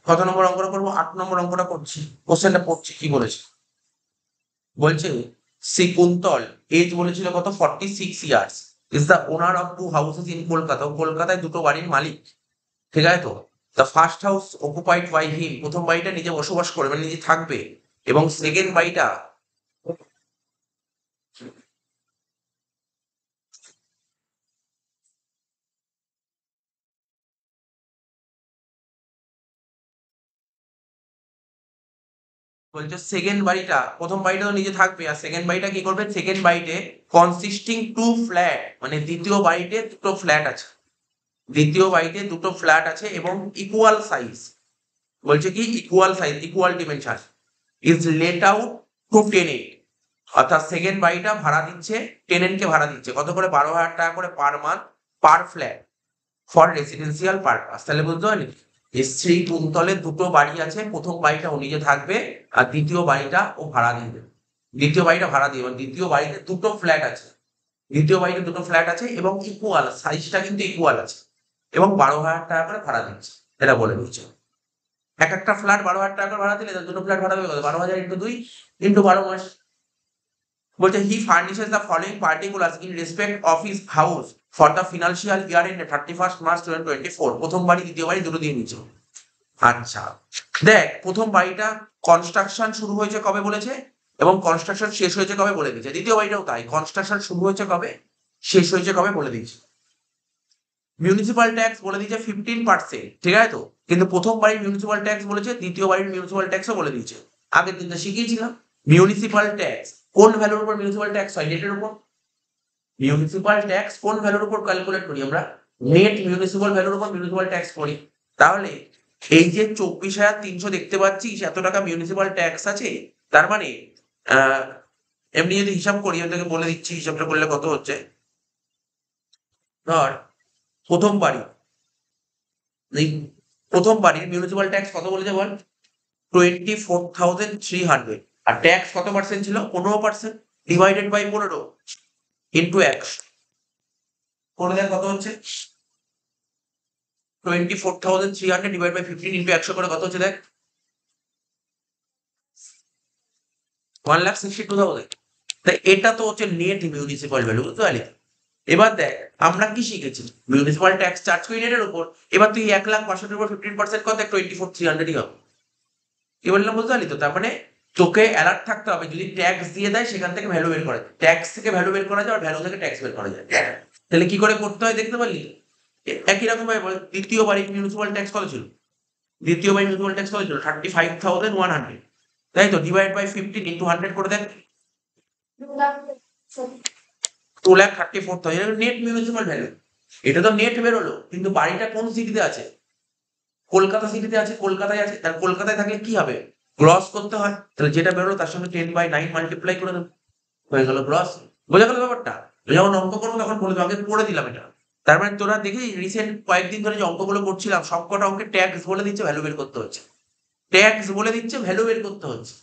কত নম্বর অঙ্কটা করবো? 8 নম্বর অঙ্কটা করছি। কোশ্চেনটা পড়ছি কি বলেছে। বলছে কুন্তল এজ বলেছিল কত, 46 years, is the owner of two houses in Kolkata. ও কলকাতায় দুটো বাড়ির মালিক, ঠিক আছে তো। The first house occupied by him, প্রথম বাড়িটা নিজে বসবাস করবে মানে নিজে থাকবে, এবং সেকেন্ড বাড়িটা বলছে সেকেন্ড বাড়িটা, প্রথম বাড়িটা তো নিজে থাকবে, আর সেকেন্ড বাড়িটা কি করবে, সেকেন্ড বাড়িতে কনসিস্টিং টু ফ্ল্যাট, মানে দ্বিতীয় বাড়িতে দুটো ফ্ল্যাট আছে, দ্বিতীয় বাড়িতে দুটো ফ্ল্যাট আছে এবং ইকুয়াল সাইজ, বলছে কি equal size equal dimension, is late out to tenant, অর্থাৎ সেকেন্ড বাড়িটা ভাড়া দিচ্ছে, টেনেন্টকে ভাড়া দিচ্ছে কত করে, 12,000 টাকা করে per month per flat, for residential purpose. তাহলে বুঝতে পারলি, শ্রী কুন্তলে দুটো বাড়ি আছে, প্রথম বাড়িটা ও নিজে থাকবে, আর দ্বিতীয় বাড়িটা ও ভাড়া দিয়ে দেবে, দ্বিতীয় বাড়িটা ভাড়া দিয়ে, মানে দ্বিতীয় বাড়িতে দুটো ফ্ল্যাট আছে, দ্বিতীয় বাড়িতে দুটো ফ্ল্যাট আছে এবং ইকুয়াল সাইজটা কিন্তু ইকুয়াল আছে, এবং 12,000 টাকা করে ভাড়া দিচ্ছে, এটা বলে দিচ্ছে। এক একটা ফ্ল্যাট 12,000 টাকা করে ভাড়া দিলে দুটো ফ্ল্যাট ভাড়া দেবে কত, 12,000 ইন্টু 2 ইন্টু 12 মাস। বলছে he furnishes the following particulars in respect of his house for the financial year end 31 March 2024। প্রথম বাড়ি দ্বিতীয় বাড়ি দুটো দিয়ে নিচ্ছে। আচ্ছা দেখ, প্রথম বাড়িটা কনস্ট্রাকশন শুরু হয়েছে কবে বলেছে, এবং কনস্ট্রাকশন শেষ হয়েছে কবে বলে দিয়েছে। দ্বিতীয় বাড়িটাও তাই, কনস্ট্রাকশন শুরু হয়েছে কবে, শেষ হয়েছে কবে বলে দিয়েছে। মিউনিসিপাল ট্যাক্স বলে দিয়েছে 15%, ঠিক আছে তো, কিন্তু প্রথম বাড়ির মিউনিসিপাল ট্যাক্স বলেছে, দ্বিতীয় বাড়ির মিউনিসিপাল ট্যাক্সও বলে দিয়েছে। আগের দিন তো শিখিয়েছিলাম মিউনিসিপাল ট্যাক্স কোন ভ্যালুর উপর মিউনিসিপাল ট্যাক্স হয়, নেটের উপর। মিউনিসিপাল ট্যাক্স কোন ভ্যালুর উপর ক্যালকুলেট করি আমরা, নেট মিউনিসিপাল ভ্যালুর উপর মিউনিসিপাল ট্যাক্স করি। তাহলে এই যে 24,300 দেখতে পাচ্ছিস, এত টাকা মিউনিসিপাল ট্যাক্স আছে, তার মানে আহ এমনি যদি হিসাব করি, আমি তোকে বলে দিচ্ছি হিসাবটা করলে কত হচ্ছে। ধর প্রথম বাড়ি, এই প্রথম বাড়ির মিউনিসিপাল ট্যাক্স কত বলেছে বল, 24,300, আর ট্যাক্স কত পার্সেন্ট ছিল, 15%, ডিভাইডেড বাই 15 ইন্টু 100 করে দেখ কত হচ্ছে, 24,300 ডিভাইড বাই 15 ইন্টু 100 করে কত হচ্ছে দেখ, 1,62,000। তাই এটা তো হচ্ছে নেট মিউনিসিপাল ভ্যালু, বুঝতে পারলি। এবার দেখ আমরা কি শিখেছি, মিউনিসিপাল ট্যাক্স চার্জ করি নেটের উপর, এবার তুই 1,65,000 উপর 15% কত, 24,300 হবে। কি বললাম বুঝতে পারলি তো, তার মানে তোকে অ্যালার্ট থাকতে হবে, যদি ট্যাক্স দিয়ে দেয় সেখান থেকে ভ্যালু বের করা যায়, ট্যাক্স থেকে ভ্যালু বের করা যায়, আর ভ্যালু থেকে ট্যাক্স বের করা যায়। তাহলে কি করে করতে হয় দেখতে পারলি। একই রকম ভাবে দ্বিতীয় বাড়ির মিউনিসিপাল ট্যাক্স কত ছিল, দ্বিতীয় বাড়ির মিউনিসিপাল ট্যাক্স কত ছিল, 35,100, তাই তো, ডিভাইড বাই 15 ইন্টু 100 করে দেখ, 2,34,000 নেট মিউনিসিপাল ভ্যালু। এটা তো নেট বেরোলো, কিন্তু বাড়িটা কোন সিটিতে আছে, কলকাতা সিটিতে আছে, কলকাতায় আছে, তার কলকাতায় থাকলে কি হবে, গ্রস করতে হয়, তাহলে যেটা বেরোলো তার সঙ্গে 10/9 মাল্টিপ্লাই করে দেবো, হয়ে গেল গ্রস। বোঝা গেল ব্যাপারটা। যখন অঙ্ক করবো তখন বলে দেবো, আগে পড়ে দিলাম এটা। তার মানে তোরা দেখি রিসেন্ট কয়েকদিন ধরে যে অঙ্কগুলো করছিলাম, সবকটা অঙ্কে ট্যাক্স বলে দিচ্ছে, ভ্যালু বের করতে হচ্ছে, ট্যাক্স বলে দিচ্ছে, ভ্যালু বের করতে হচ্ছে,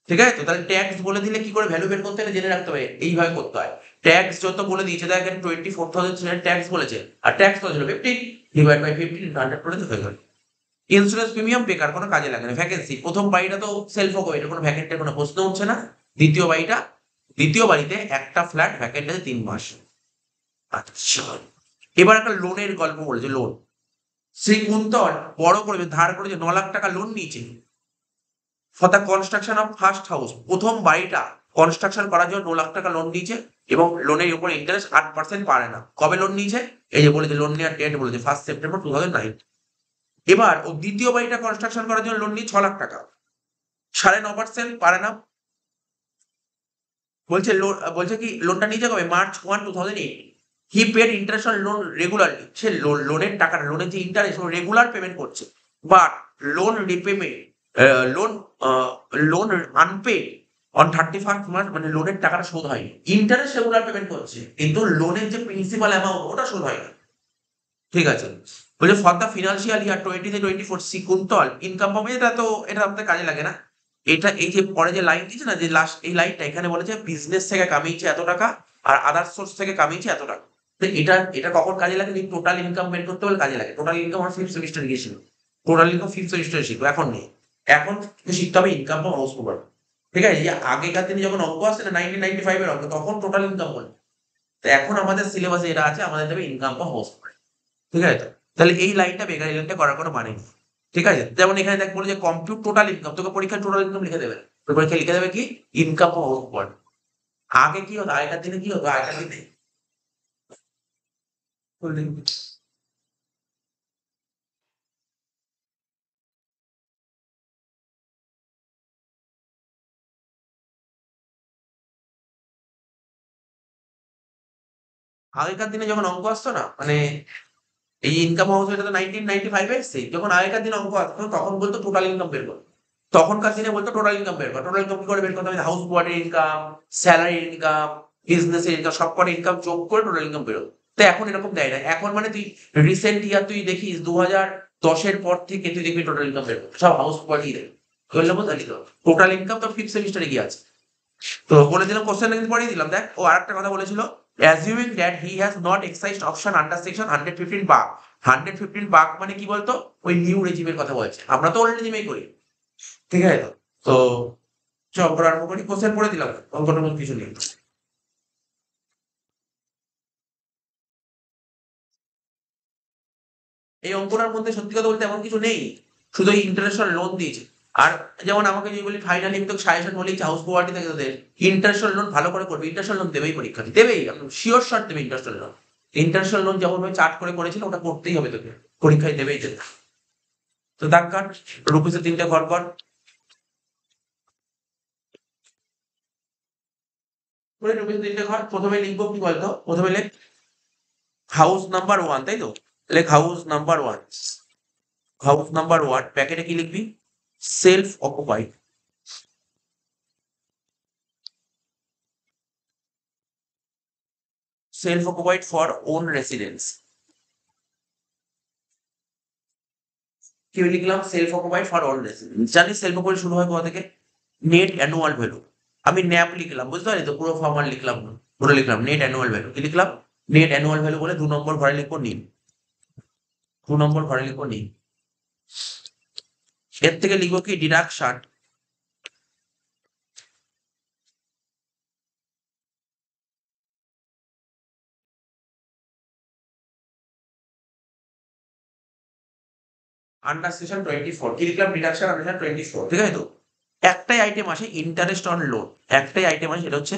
ঠিক আছে তো। তাহলে ট্যাক্স বলে দিলে কি করে ভ্যালু বের করতে হবে জেনে রাখতে হবে, এইভাবে করতে হয়। ট্যাক্স যত বলে দিয়েছে, দেখ এখানে 24,000 ট্যাক্স বলেছে, আর ট্যাক্স কত ছিল 15, ডিভাইড বাই 15 100 করে হয়ে গেল। ইন্স্যুরেন্স প্রিমিয়াম বেকার, কোনো কাজে লাগে না। ভ্যাকেন্সি, প্রথম বাড়িটা তো সেলফ হবে, এটা কোনো ভ্যাকেন্টের কোনো প্রশ্ন উঠছে না। দ্বিতীয় বাড়িটা, দ্বিতীয় বাড়িতে একটা ফ্ল্যাট ভ্যাকেন্ট আছে 3 মাস। আচ্ছা এবার একটা লোনের গল্প বলেছে, লোন। শ্রী কুন্তল বড় করে ধার করেছে 9 লাখ টাকা লোন নিয়েছে for the construction of first house. প্রথম বাড়িটা কনস্ট্রাকশন করার জন্য 9 লাখ টাকা লোন নিয়েছে, এবং লোনের উপর ইন্টারেস্ট 8% পারে না। কবে লোন নিয়েছে, এই যে বলেছে লোন নেওয়ার ডেট বলেছে 1 সেপ্টেম্বর 2009। এবার ও দ্বিতীয় বাড়িটা কনস্ট্রাকশন করার জন্য লোন নিয়ে 6 লাখ টাকা, 9.5% পারে না। বলছে বলছে কি লোনটা নিয়েছে কবে, March 1, 2008। He paid interest on loan regularly, সে লোনের টাকাটা, লোনের যে ইন্টারেস্ট রেগুলার পেমেন্ট করছে, but loan repayment, loan loan unpaid on 31 March, মানে লোনের টাকাটা শোধ হয়নি। ইন্টারেস্ট রেগুলার পেমেন্ট করছে, কিন্তু লোনের যে প্রিন্সিপাল অ্যামাউন্ট ওটা শোধ হয় না, ঠিক আছে। বলছে ফর দ্য ফিনান্সিয়াল ইয়ার 20-24 সি কুন্তল ইনকাম পাবে, এটা তো এটা আমাদের কাজে লাগে না। এটা এই যে পরে যে লাইন দিয়েছে না, যে লাস্ট এই লাইনটা, এখানে বলেছে বিজনেস থেকে কামিয়েছে এত টাকা, আর আদার সোর্স থেকে কামিয়েছে এত টাকা। তো এটা এটা কখন কাজে লাগে, টোটাল ইনকাম বের করতে বলে কাজে লাগে। টোটাল ইনকাম আমার 5th সেমিস্টার গিয়েছিল, টোটাল ইনকাম ফিফথ সেমিস্টারে শিখবো, এখন নেই। এখন শিখতে হবে ইনকাম ফ্রম হাউস প্রপার্টি। ঠিক আছে, যে আগেকার দিনে যখন অঙ্ক আসছে না 1995 এর অঙ্ক, তখন টোটাল ইনকাম বলে। তো এখন আমাদের সিলেবাসে এটা আছে, আমাদের দেবে ইনকাম ফ্রম হাউস প্রপার্টি। ঠিক আছে তো? তাহলে এই লাইনটা বেকার, এই লাইনটা করার কোনো মানে নেই। ঠিক আছে, যেমন এখানে দেখ বলে যে কম্পিউট টোটাল ইনকাম, তোকে পরীক্ষায় টোটাল ইনকাম লিখে দেবে, তোর পরীক্ষায় লিখে দেবে কি ইনকাম ফ্রম হাউস প্রপার্টি। আগে কি হতো, আগেকার দিনে কি হতো, আগেকার দিনে আগেকার দিনে যখন অঙ্ক আসতো না, মানে এই ইনকাম হাউস এটা তো 1995 এসছে, যখন আগেকার দিনে অঙ্ক আসতো তখন বলতো টোটাল ইনকাম বের করো। তখনকার দিনে বলতো টোটাল ইনকাম বের করো। টোটাল ইনকাম কি করে বের করতে হবে, হাউস প্রপার্টির ইনকাম, স্যালারি ইনকাম, বিজনেসের ইনকাম, সব কটা ইনকাম যোগ করে টোটাল ইনকাম বেরোবে। তো এখন এরকম দেয় না, এখন মানে তুই রিসেন্ট ইয়ার তুই দেখিস 2010-এর পর থেকে তুই দেখবি টোটাল ইনকাম বের করবে, সব হাউস প্রপার্টি দেবে। বললাম বুঝলি তো, টোটাল ইনকাম তো ফিফথ সেমিস্টারে গিয়ে আছে। তো বলে দিলাম, কোশ্চেনটা কিন্তু পড়িয়ে দিলাম। দেখ ও আরেকটা কথা বলেছিল, assuming that he has not exercised option under section 115 বাক। 115 বাক মানে কি বলতো, ওই নিউ রেজিমের কথা বলছে, আমরা তো ওল্ড রেজিমেই করি। ঠিক আছে তো? তো চল আমরা আরম্ভ করি, কোশ্চেন পড়ে দিলাম, অঙ্কটার মধ্যে কিছু নেই। এই অঙ্কটার মধ্যে সত্যি কথা বলতে এমন কিছু নেই, শুধু ইন্টারন্যাশনাল লোন দিয়েছে। আর যেমন আমাকে যদি বলি ফাইনালি আমি তোকে সাজেশন বলি হাউস প্রপার্টি থেকে তোদের ইন্টারন্যাশনাল লোন ভালো করে করবে, ইন্টারন্যাশনাল লোন দেবেই, পরীক্ষা দেবেই, শিওর শর্ট দেবে ইন্টারন্যাশনাল লোন। ইন্টারন্যাশনাল লোন যেমন ভাবে চার্ট করে করেছিল ওটা করতেই হবে তোকে, পরীক্ষায় দেবেই দেবে। তো দাগ কাট, রুপিসে 3টে ঘর কর করে, রুপিসে 3টে ঘর। প্রথমে লিখবো কি বলতো, প্রথমে লেখ হাউস নাম্বার 1, তাই তো? লেখ হাউস নাম্বার 1। হাউস নাম্বার 1 প্যাকেটে কি লিখবি, self occupied. Self occupied for own residence. কি লিখলাম, self occupied for own residence. জানিস সেলফ অকুপাইড শুরু হয় কোথা থেকে, নেট অ্যানুয়াল ভ্যালু। আমি ন্যাপ লিখলাম, বুঝতে পারলি তো, পুরো ফর্মাল লিখলাম না, পুরো লিখলাম নেট অ্যানুয়াল ভ্যালু। কি লিখলাম, নেট অ্যানুয়াল ভ্যালু বলে 2 নম্বর ঘরে লিখবো নিম, 2 নম্বর ঘরে লিখবো নিম। এর থেকে লিখবো কি ডিডাকশন, আন্ডার সেকশন 24। কি লিখলাম, ডিডাকশন আন্ডার সেকশন 24। ঠিক আছে তো? একটাই আইটেম আসে ইন্টারেস্ট অন লোন, একটাই আইটেম আসে, সেটা হচ্ছে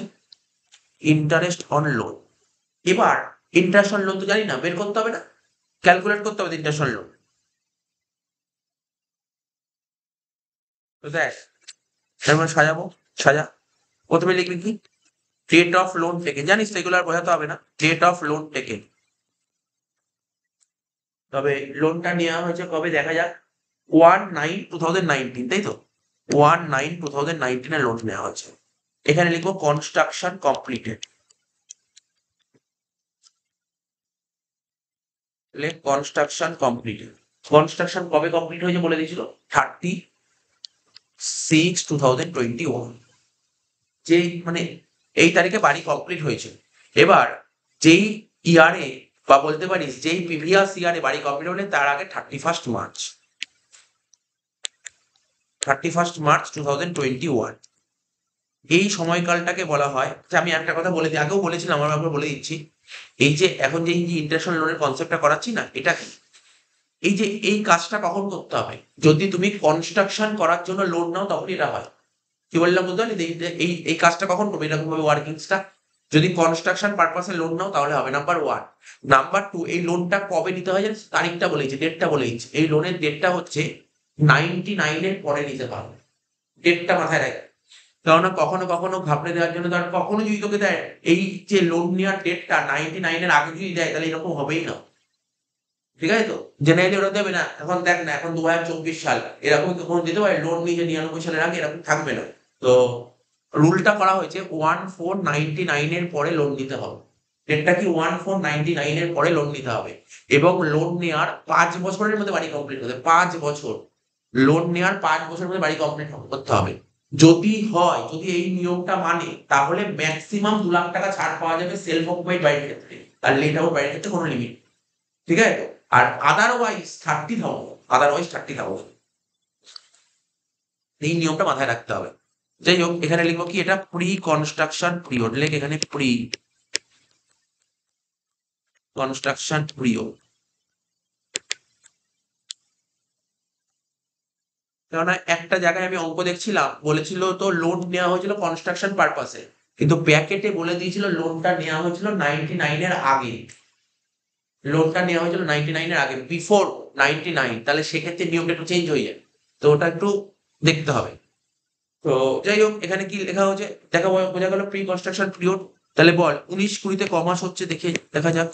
ইন্টারেস্ট অন লোন। এবার ইন্টারেস্ট অন লোন তো জানি না, বের করতে হবে না, ক্যালকুলেট করতে হবে ইন্টারেস্ট অন লোন। তো দেখ এবার সাজাবো, সাজা। প্রথমে লিখবি কি, রেট অফ লোন টেকেন, জানিস তো এগুলো আর বোঝাতে হবে না, রেট অফ লোন টেকেন। তবে লোনটা নেওয়া হয়েছে কবে দেখা যাক, 1/9/2019, তাই তো? 1/9/2019 লোন নেওয়া হয়েছে। এখানে লিখবো construction completed, construction completed. Construction কবে কমপ্লিট হয়েছে বলে দিয়েছিল, 36/2021, যেই মানে এই তারিখে বাড়ি কমপ্লিট হয়েছে। এবার যেই ইয়ারে, বা বলতে পারিস যেই প্রিভিয়াস ইয়ারে বাড়ি কমপ্লিট হলে তার আগে 31 মার্চ, 31 মার্চ 2021, এই সময়কালটাকে বলা হয়। যে আমি একটা কথা বলে দিই, আগেও বলেছিলাম, আমার ব্যাপারে বলে দিচ্ছি, এই যে এখন যে ইন্টারন্যাশনাল লোনের কনসেপ্টটা করাচ্ছি না, এটা কি, এই যে এই কাজটা কখন করতে হবে, যদি তুমি কনস্ট্রাকশন করার জন্য লোন নাও তখন এটা হয়। কি বললাম বুঝতে পারলি, এই এই কাজটা কখন করবে, এরকম ভাবে ওয়ার্কিংসটা, যদি কনস্ট্রাকশন পারপাসে লোন নাও তাহলে হবে, নাম্বার 1। নাম্বার 2, এই লোনটা কবে নিতে হয় জানিস, তারিখটা বলেছি, ডেটটা বলেছি, এই লোনের ডেটটা হচ্ছে 99-এর পরে নিতে পারবে, ডেটটা মাথায় রাখ। কেননা কখনো কখনো ঘাবড়ে দেওয়ার জন্য, ধর কখনো যদি তোকে দেয় এই যে লোন নেওয়ার ডেটটা 99-এর আগে যদি দেয়, তাহলে এরকম হবেই না। ঠিক আছে তো, জেনারেলি ওরা দেবে না। এখন দেখ না, এখন 2024 সাল, এরকম কখনো দিতে পারে, লোন নিয়ে 99 সালের আগে এরকম থাকবে না। তো রুলটা করা হয়েছে 1499 এর পরে লোন নিতে হবে। ডেটটা কি, 1499 এর পরে লোন নিতে হবে, এবং লোন নেওয়ার 5 বছরের মধ্যে বাড়ি কমপ্লিট হতে, 5 বছর, লোন নেওয়ার 5 বছরের মধ্যে বাড়ি কমপ্লিট করতে হবে। যদি হয়, যদি এই নিয়মটা মানে, তাহলে ম্যাক্সিমাম 2 লাখ টাকা ছাড় পাওয়া যাবে সেলফ অকুপাইড বাড়ির ক্ষেত্রে, আর লেট আউট বাড়ির ক্ষেত্রে কোনো লিমিট। ঠিক আছে তো? আর আদারওয়াইজ 30,000, আদারওয়াইজ 30,000। এই নিয়মটা মাথায় রাখতে হবে। যাই হোক, এখানে লিখবো কি, এটা প্রি কনস্ট্রাকশন পিরিয়ড, লেখ এখানে প্রি কনস্ট্রাকশন পিরিয়ড। কেননা একটা জায়গায় আমি অঙ্ক দেখছিলাম, বলেছিল তো লোন নেওয়া হয়েছিল কনস্ট্রাকশন পারপাসে, কিন্তু প্যাকেটে বলে দিয়েছিল লোনটা নেওয়া হয়েছিল 99 এর আগে। লোনটা নেওয়া হয়েছিল 99 এর আগে, বিফোর 99। তাহলে সেক্ষেত্রে নিয়মটা একটু চেঞ্জ হয়ে যায়, তো ওটা একটু দেখতে হবে। তো যাই হোক, এখানে কি লেখা হয়েছে দেখা বোঝা গেল প্রি কনস্ট্রাকশন পিরিয়ড। তাহলে বল 19-20-তে কমাস হচ্ছে, দেখে দেখা যাক।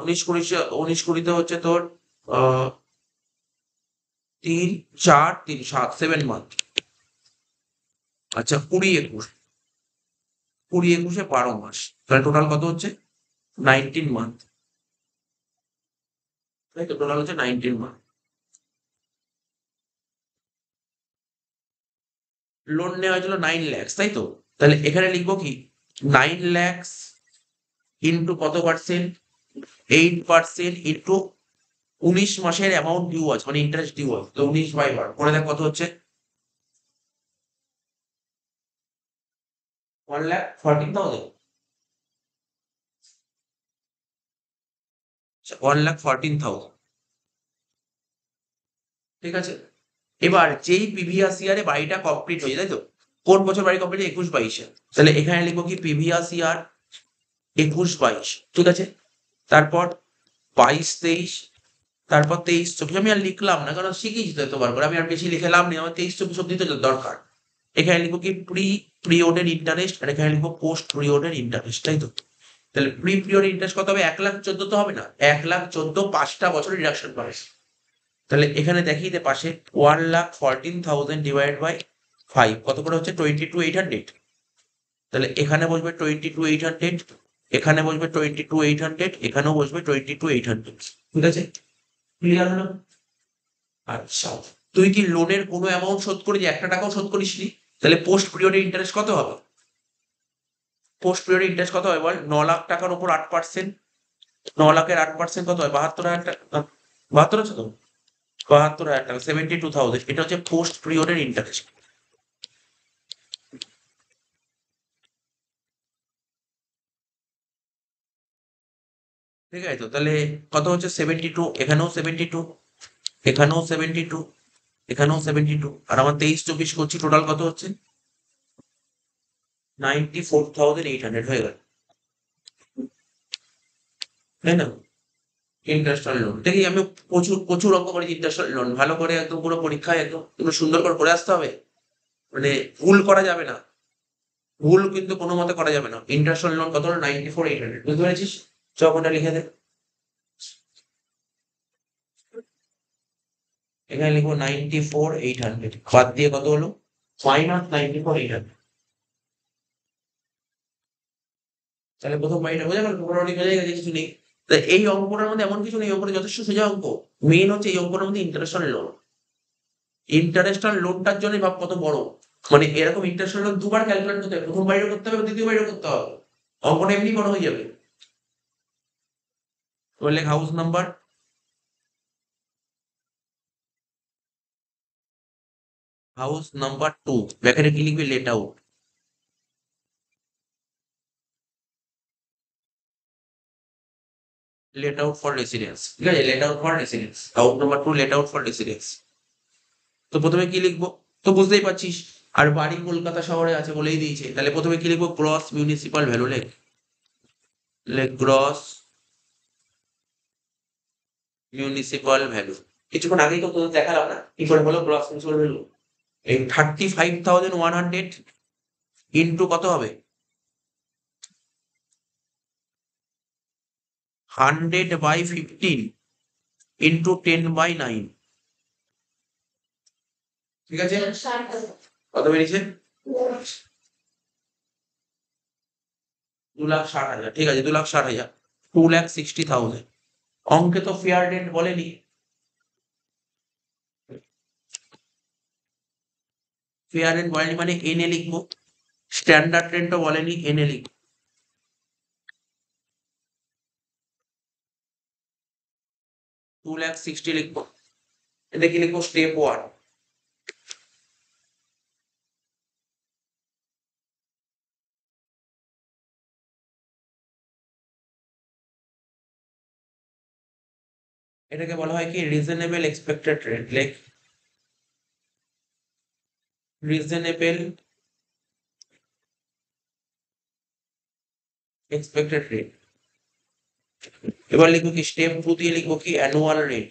19-20-তে হচ্ছে তোর 3-4-3-7 7 মান্থ। আচ্ছা, 20-21 12 মাস, তাহলে টোটাল কত হচ্ছে 19 মান্থ, তাই তো? টোটাল হচ্ছে 19 মান্থ। লোন নেওয়া হয়েছিল 9 lakhs, তাই তো? তাহলে এখানে লিখবো কি, 9 lakhs ইন্টু কত পার্সেন্ট, 8% ইন্টু 19 মাসের অ্যামাউন্ট ডিউ আছে, মানে ইন্টারেস্ট ডিউ আছে, তো 19/12 করে দেখ কত হচ্ছে, 1,14,000। 1,14,000, ঠিক আছে। এবার যেই প্রিভিয়াস ইয়ারে বাড়িটা কমপ্লিট হয়ে যায়, তাই তো? কোন বছর বাড়ি কমপ্লিট, 21-22-এ। তাহলে এখানে লিখবো কি, প্রিভিয়াস ইয়ার 21-22, ঠিক আছে। তারপর 22-23, তারপর 23-24। আমি আর লিখলাম না, কারণ শিখেছি তো এতবার করে, আমি আর বেশি লিখে লাভ নেই, আমার 23-24 অব্দি তো দরকার। এখানে লিখবো কি, প্রি পিরিয়ডের ইন্টারেস্ট, আর এখানে লিখবো পোস্ট পিরিয়ডের ইন্টারেস্ট, তাই তো? তাহলে প্রি পিরিয়ড ইন্টারেস্ট কত হবে, 1,14,000 তো হবে না, 1,14,000 5টা বছরের ডিডাকশন পাবে। তাহলে এখানে দেখিয়ে দে পাশে, 1,14,000 ডিভাইড বাই 5 কত করে হচ্ছে, 22,800। তাহলে এখানে বসবে 22,800, এখানে বসবে 22,800, এখানেও বসবে 22,800, ঠিক আছে? ক্লিয়ার হলো? আচ্ছা, তুই কি লোনের কোনো অ্যামাউন্ট শোধ করেছিস, একটা টাকাও শোধ করিসনি? তাহলে পোস্ট পিরিয়ডের ইন্টারেস্ট কত হবে? পোস্ট পিরিয়ডের ইন্টারেস্ট কত হয় বল, 9 লাখ টাকার উপর 8%। 9 লাখের 8% কত হয়, 72,000 টাকা। 72 আছে তো, 72,000 টাকা, 72,000। এটা হচ্ছে পোস্ট পিরিয়ডের ইন্টারেস্ট, ঠিক আছে তো? তাহলে কত হচ্ছে, 72, এখানেও 72, এখানেও 72, এখানেও 72, আর আমার 23-24 করছি, টোটাল কত হচ্ছে, 94,800 হয়ে গেল, তাই না? ইন্টারেস্ট লোন দেখি, আমি প্রচুর প্রচুর অঙ্ক করেছি ইন্টারেস্ট লোন, ভালো করে একদম পুরো পরীক্ষায় একদম পুরো সুন্দর করে করে আসতে হবে, মানে ভুল করা যাবে না, ভুল কিন্তু কোনো মতে করা যাবে না। ইন্টারেস্ট লোন কত হলো, 94,800, বুঝতে পেরেছিস? চকটা লিখে দে, এখানে লিখবো 94,800, বাদ দিয়ে কত হলো, -94,800। তাহলে প্রথম বাড়িটা বোঝা গেল, মোটামুটি বোঝা গেছে, কিছু নেই। তা এই অঙ্কটার মধ্যে এমন কিছু নেই, অঙ্কটা যথেষ্ট সোজা অঙ্ক। মেন হচ্ছে এই অঙ্কটার মধ্যে ইন্টারেস্ট লোন, ইন্টারেস্ট লোনটার জন্য ভাব কত বড়, মানে এরকম ইন্টারেস্ট লোন দুবার ক্যালকুলেট করতে হবে, প্রথম বাড়িও করতে হবে, দ্বিতীয় বাড়িও করতে হবে, অঙ্কটা এমনি বড় হয়ে যাবে। বললে হাউস নাম্বার, হাউস নাম্বার 2, ব্যাকেটে কি লিখবি, late out, late out for residence, ঠিক আছে? Late out for residence, house number 2, late out for residence. তো প্রথমে কি লিখবো, তো বুঝতেই পারছিস, আর বাড়ি কলকাতা শহরে আছে বলেই দিয়েছে, তাহলে প্রথমে কি লিখবো, গ্রস মিউনিসিপাল ভ্যালু, লেখ, লেখ গ্রস মিউনিসিপাল ভ্যালু। কিছুক্ষণ আগেই তো তোদের দেখালাম না কি করে হলো গ্রস মিউনিসিপাল ভ্যালু, এই 35,100 ইন্টু কত হবে, 100/15 ইন্টু 10/9, ঠিক আছে? কত বেরিয়েছে, 2,60,000, ঠিক আছে, 2,60,000, 2,60,000। অঙ্কে তো ফেয়ার রেন্ট বলেনি, ফেয়ার রেন্ট বলেনি মানে এনে লিখবো, স্ট্যান্ডার্ড রেন্টও বলেনি, এনে লিখবো। 2,60,000 লিখবো। এটা কি লিখবো? স্টেপ 1। এটাকে বলা হয় কি reasonable expected rate, like reasonable expected rate. এবার লিখবো কি স্টেপ 2 দিয়ে লিখবো কি অ্যানুয়াল রেট।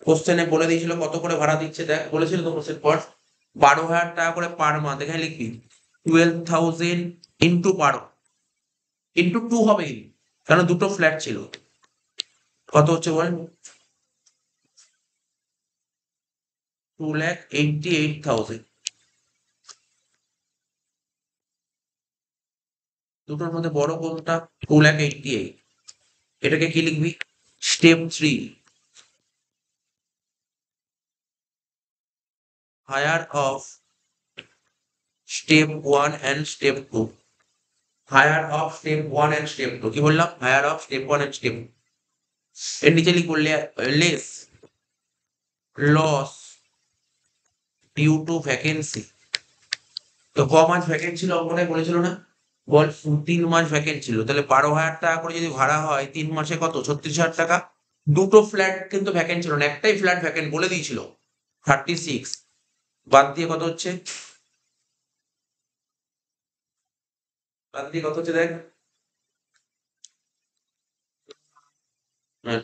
কোশ্চেনে বলে দিয়েছিল কত করে ভাড়া দিচ্ছে, দেখ বলেছিল তো কোশ্চেন পর 12,000 টাকা করে পার মান্থ। এখানে লিখবি 12,000 ইন্টু 12 ইন্টু 2 হবে, কারণ দুটো ফ্ল্যাট ছিল। কত হচ্ছে বল? 2,88,000। দুটোর মধ্যে বড় কোনটা? 2,88,000। এটাকে কি লিখবি? Step 3, higher of step 1 and step 2। Higher of step 1 and step 2 কি বললাম? Higher of step 1 and step. এর নিচে লিখবো less loss due to vacancy. তো ক মাস ভ্যাকেন্ট ছিল অঙ্কটাই বলেছিল না? বল 3 মাস ভ্যাকেন্ট ছিল, তাহলে 12,000 টাকা করে যদি ভাড়া হয় 3 মাসে কত? 36,000 টাকা। দুটো ফ্ল্যাট কিন্তু ভ্যাকেন্ট ছিল না, একটাই ফ্ল্যাট ভ্যাকেন্ট বলে দিয়েছিল 36। বাদ দিয়ে কত হচ্ছে? বাদ দিয়ে কত হচ্ছে দেখ,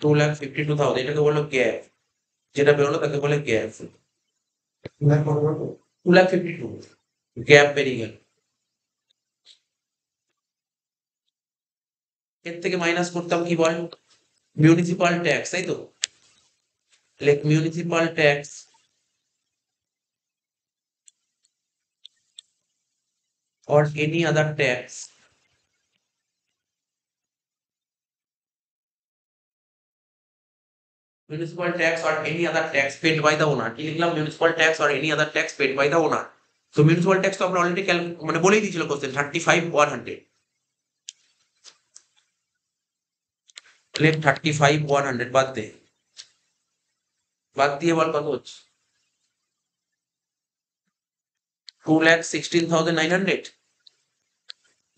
2,52,000। এটাকে বললো গ্যাপ, যেটা বেরোলো তাকে বলে গ্যাপ। 2,52,000 গ্যাপ বেরিয়ে গেল। এর থেকে মাইনাস করতাম কি বল? মিউনিসিপাল ট্যাক্স, তাই তো? Like municipal tax or any other tax municipal tax or any other tax paid by the owner। কি লিখলাম? municipal tax or any other tax paid by the owner। তো মিউনিসিপাল ট্যাক্স তো আমরা already মানে বলেই দিয়েছিল কোশ্চেন 35,100। তাহলে 35,100 বাদ দে। বাদ দিয়ে বল কত হচ্ছে? 2,16,900।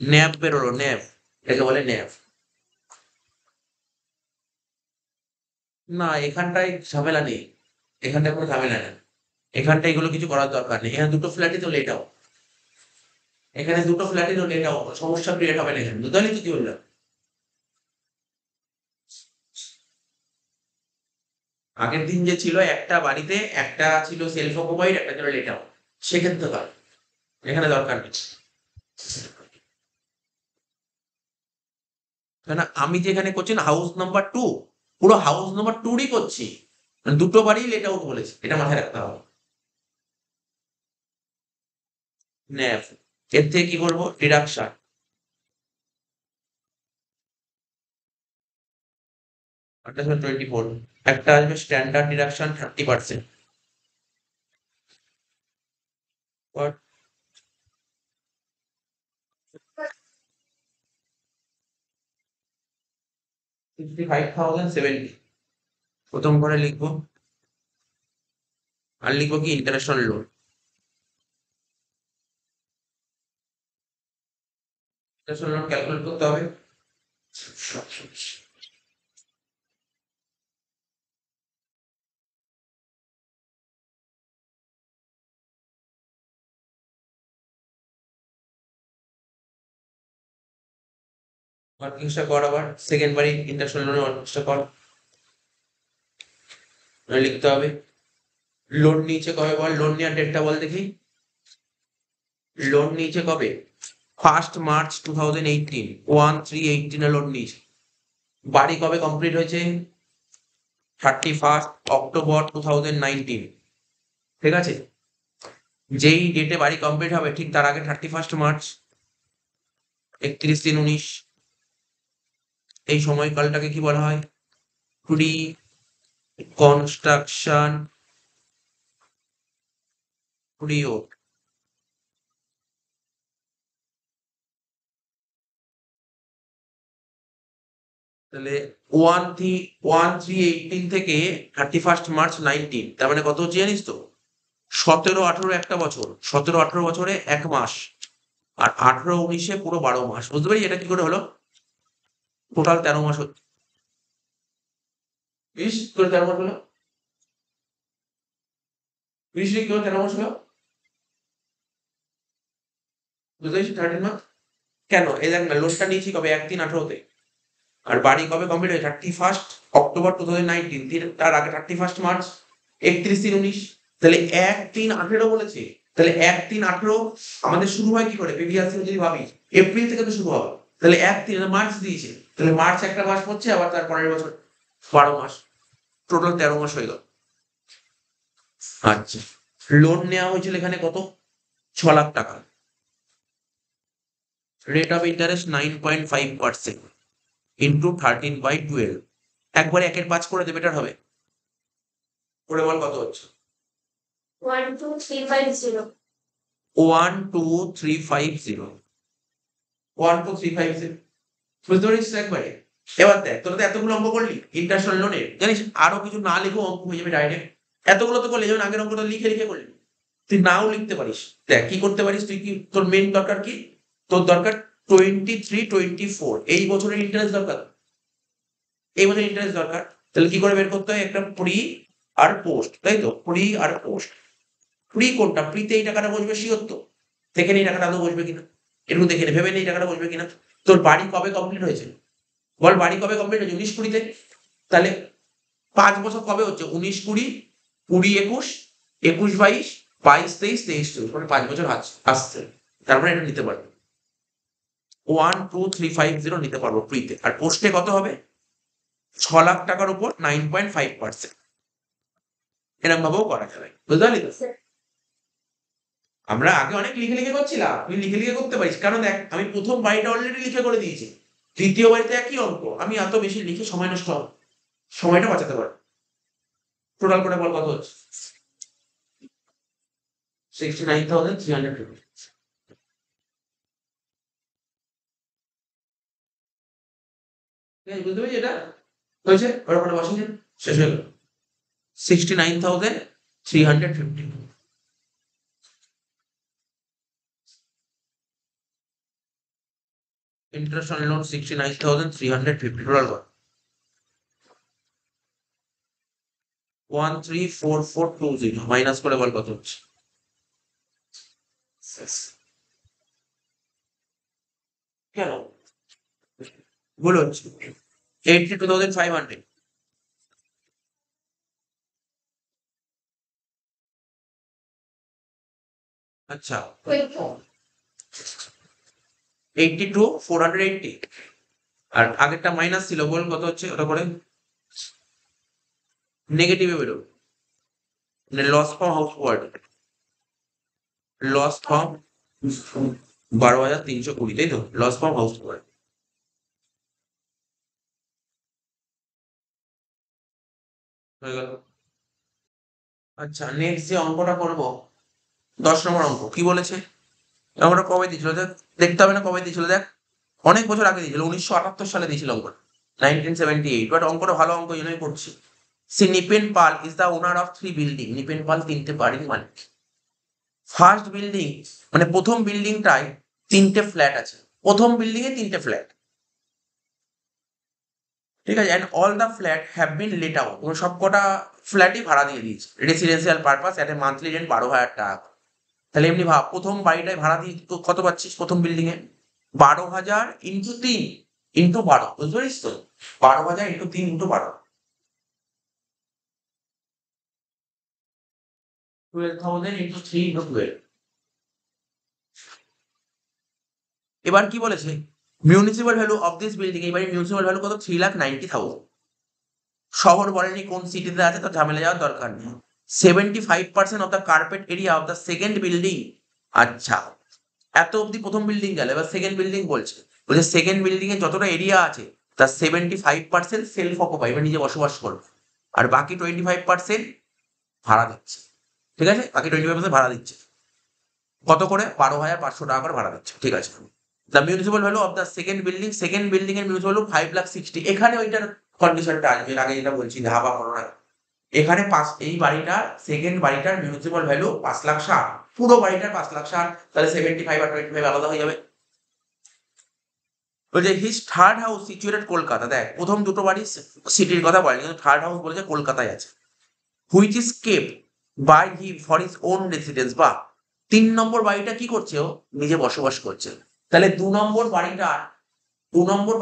ন্যাব বেরোলো, ন্যাব। এটাকে বলে ন্যাব। না এখানটায় ঝামেলা নেই, এখানটায় কোনো ঝামেলা নেই। এখানটায় এগুলো কিছু করার দরকার নেই, এখানে দুটো ফ্ল্যাটই তো লেট আউট। এখানে দুটো ফ্ল্যাটই তো লেট আউট, সমস্যা ক্রিয়েট হবে না এখানে, বুঝতে পারলি তো কি বললাম? আগের দিন যে ছিল একটা বাড়িতে একটা ছিল সেলফ অকুপাইড, একটা ছিল লেট আউট, সেক্ষেত্রে হয়, এখানে দরকার নেই। কেন আমি যে এখানে করছি না হাউস নাম্বার 2, পুরো হাউস নাম্বার 2রই করছি, মানে দুটো বাড়ি লেট আউট বলেছে, এটা মাথায় রাখতে হবে। ন্যাপ, এর থেকে কি করবো? ডিডাকশন। একটা ছিল 24, একটা আসবে স্ট্যান্ডার্ড ডিডাকশন 30%। 65,070 প্রথম ঘরে লিখবো। আর লিখবো কি international loan. International loan calculate করতে হবে। ওয়ার্কিংসটা কর, আবার সেকেন্ড বাড়ি ইন্টারন্যাশনাল লোনের ওয়ার্কিংসটা কর। লিখতে হবে লোন নিয়েছে কবে বল? লোন নেওয়ার ডেটটা বল দেখি। লোন নিয়েছে কবে? 1 মার্চ 2018, 1/3/18 লোন নিয়েছে। বাড়ি কবে কমপ্লিট হয়েছে? 31 অক্টোবর 2019। ঠিক আছে, যেই ডেটে বাড়ি কমপ্লিট হবে ঠিক তার আগে 31 মার্চ, 31/3/19, এই সময়কালটাকে কি বলা হয়? Pre construction period. তাহলে 1318 থেকে 31 মার্চ 19, তার মানে কত হচ্ছে জানিস তো? 17-18 একটা বছর, 17-18 বছরে 1 মাস, আর 18-19 পুরো 12 মাস। বুঝতে পারি এটা কি করে হলো? টোটাল 13 মাস হচ্ছে। বিশ করে 13 মাস হলো, 20 কি করে 13 মাস হলো? বুঝতে পারছি 13 মাস। কেন? এই দেখ না, লোনটা নিয়েছি কবে? 1/3/18-তে। আর বাড়ি কবে কমপ্লিট হয়েছে? 31 অক্টোবর 2019। তার আগে 31 মার্চ, 31/3/19। তাহলে 1/3/18 বলেছে। তাহলে 1/3/18 আমাদের শুরু হয় কি করে? প্রিভিয়াস ইয়ার যদি ভাবি, এপ্রিল থেকে তো শুরু হবে। তাহলে 1/3 মার্চ দিয়েছে, তাহলে মার্চ একটা মাস পড়ছে, আবার তার পরের বছর 12 মাস, টোটাল 13 মাস হয়ে গেল। আচ্ছা, লোন নেওয়া হয়েছিল এখানে কত? 6 লাখ টাকা। Rate of interest 9.5% into 13/12। একবারে 1/5 করে দেবে, বেটার হবে। করে বল কত হচ্ছে? 12350 12350। 12350, বুঝতে পারিস তো একবারে? এবার দেখ, তোরা তো এতগুলো অঙ্ক করলি ইন্টারন্যাশনাল লোনের, জানিস আরো কিছু না লিখেও অঙ্ক হয়ে যাবে ডাইরেক্ট। এতগুলো তো করলি, যেমন আগের অঙ্কটা লিখে লিখে করলি। তুই নাও লিখতে পারিস। দেখ কি করতে পারিস তুই, কি তোর মেন দরকার কি? তোর দরকার 23-24 এই বছরের ইন্টারেস্ট দরকার, এই বছরের ইন্টারেস্ট দরকার। তাহলে কি করে বের করতে হয়? একটা প্রি আর পোস্ট, তাই তো? প্রি আর পোস্ট। প্রি কোনটা? প্রিতে এই টাকাটা বসবে শিওর তো? দেখে নে এই টাকাটা আদৌ বসবে কিনা, একটু দেখে নে, ভেবে নে এই টাকাটা বসবে কিনা। তোর বাড়ি কবে কমপ্লিট হয়েছে? বল, বাড়ি কবে কমপ্লিট হয়েছে? 19-20-তে। তাহলে 5 বছর কবে হচ্ছে? 19-20, 20-21, 21-22, 22-23, 23-24, মানে 5 বছর আসছে। তারপরে এটা নিতে পারবে। 12350 নিতে পারবো প্রিতে। আর পোস্টে কত হবে? 6 লাখ টাকার উপর 9.5%। এরকম ভাবেও করা যাবে, বুঝতে পারলি তো? আমরা আগে অনেক লিখে লিখে করছিলাম, তুই লিখে লিখে করতে পারিস, কারণ দেখ আমি প্রথম বাড়িটা অলরেডি লিখে করে দিয়েছি, দ্বিতীয় বাড়িতে একই অঙ্ক, আমি এত বেশি লিখে সময় নষ্ট হবে, সময়টা বাঁচাতে পারি। টোটাল করে বল কত হচ্ছে? 69,350। বুঝতে পেরেছি এটা হয়েছে, ওর পরে বসে যান, শেষ হয়ে গেল। 69,350। ইন্টারেস্ট অন লোন 69,350, টোটাল কর 134420, মাইনাস করে বল কত হচ্ছে? কেন ভুল হচ্ছে? 82,500। আচ্ছা, 82,480। আর আগেরটা মাইনাস ছিল, বল কত হচ্ছে ওটা করে? নেগেটিভে বেরো, মানে loss from house ward, loss from 12,320, তাই তো? লস ফ্রম হাউস ওয়ার্ড হয়ে গেল। আচ্ছা, নেক্সট যে অঙ্কটা করবো, 10 নম্বর অঙ্ক কি বলেছে? অঙ্কটা কবে দিয়েছিল দেখ, দেখতে হবে না কবে দিয়েছিল, দেখ অনেক বছর আগে দিয়েছিল, 1978 সালে দিয়েছিল অঙ্কটা, 1978। বাট অঙ্কটা ভালো অঙ্ক, এই জন্যই করছি। সে Nipen Pal is the owner of 3 building. Nipen Pal 3টে বাড়ির মালিক। ফার্স্ট বিল্ডিং, মানে প্রথম বিল্ডিংটায় 3টে ফ্ল্যাট আছে, প্রথম বিল্ডিং এ 3টে ফ্ল্যাট, ঠিক আছে? And all the flat have been late out, সব কটা ফ্ল্যাটই ভাড়া দিয়ে দিয়েছে রেসিডেন্সিয়াল পারপাস এট এ মান্থলি রেন্ট 12,000 টাকা। তাহলে এমনি ভাব, প্রথম বাড়িটায় ভাড়া দিয়ে তো কত পাচ্ছিস? প্রথম বিল্ডিং এ 12,000 ইন্টু 3 ইন্টু 12, বুঝতে পারিস তো? 12,000 ইন্টু 3 ইন্টু 12, 12,000 ইন্টু 3 ইন্টু 12। এবার কি বলেছে? Municipal value of this building, এবারে মিউনিসিপাল ভ্যালু কত? 3,90,000। শহর বলেনি কোন সিটিতে আছে, তো ঝামেলা যাওয়ার দরকার নেই। 75% of the carpet area of the second building. আচ্ছা, এত অব্দি প্রথম বিল্ডিং গেল, এবার সেকেন্ড বিল্ডিং বলছে। বলছে সেকেন্ড বিল্ডিং এ যতটা এরিয়া আছে তার 75% সেলফ অকুপাই, এবার নিজে বসবাস করবে, আর বাকি 25% ভাড়া দিচ্ছে, ঠিক আছে? বাকি 25% ভাড়া দিচ্ছে। কত করে? 12,500 টাকা করে ভাড়া দিচ্ছে, ঠিক আছে? The municipal value of the second building এর মিউনিসিপাল ভ্যালু 5,60,000। এখানে ওইটার কন্ডিশনটা আসবে, এর আগে যেটা বলছি হাবা করো না। এখানে এই বাড়িটার সেকেন্ড বাড়িটার মিউনিসিপাল ভ্যালু 5,60,000, পুরো বাড়িটার 5,60,000, তাহলে 75 আর 25 আলাদা হয়ে যাবে। বলছে his third house situated Kolkata. দেখ প্রথম দুটো বাড়ি সিটির কথা বলেনি, কিন্তু থার্ড হাউস বলেছে কলকাতায় আছে। Which is kept by he for his own residence. বা 3 নম্বর বাড়িটা কি করছে, ও নিজে বসবাস করছে। তাহলে 2 নম্বর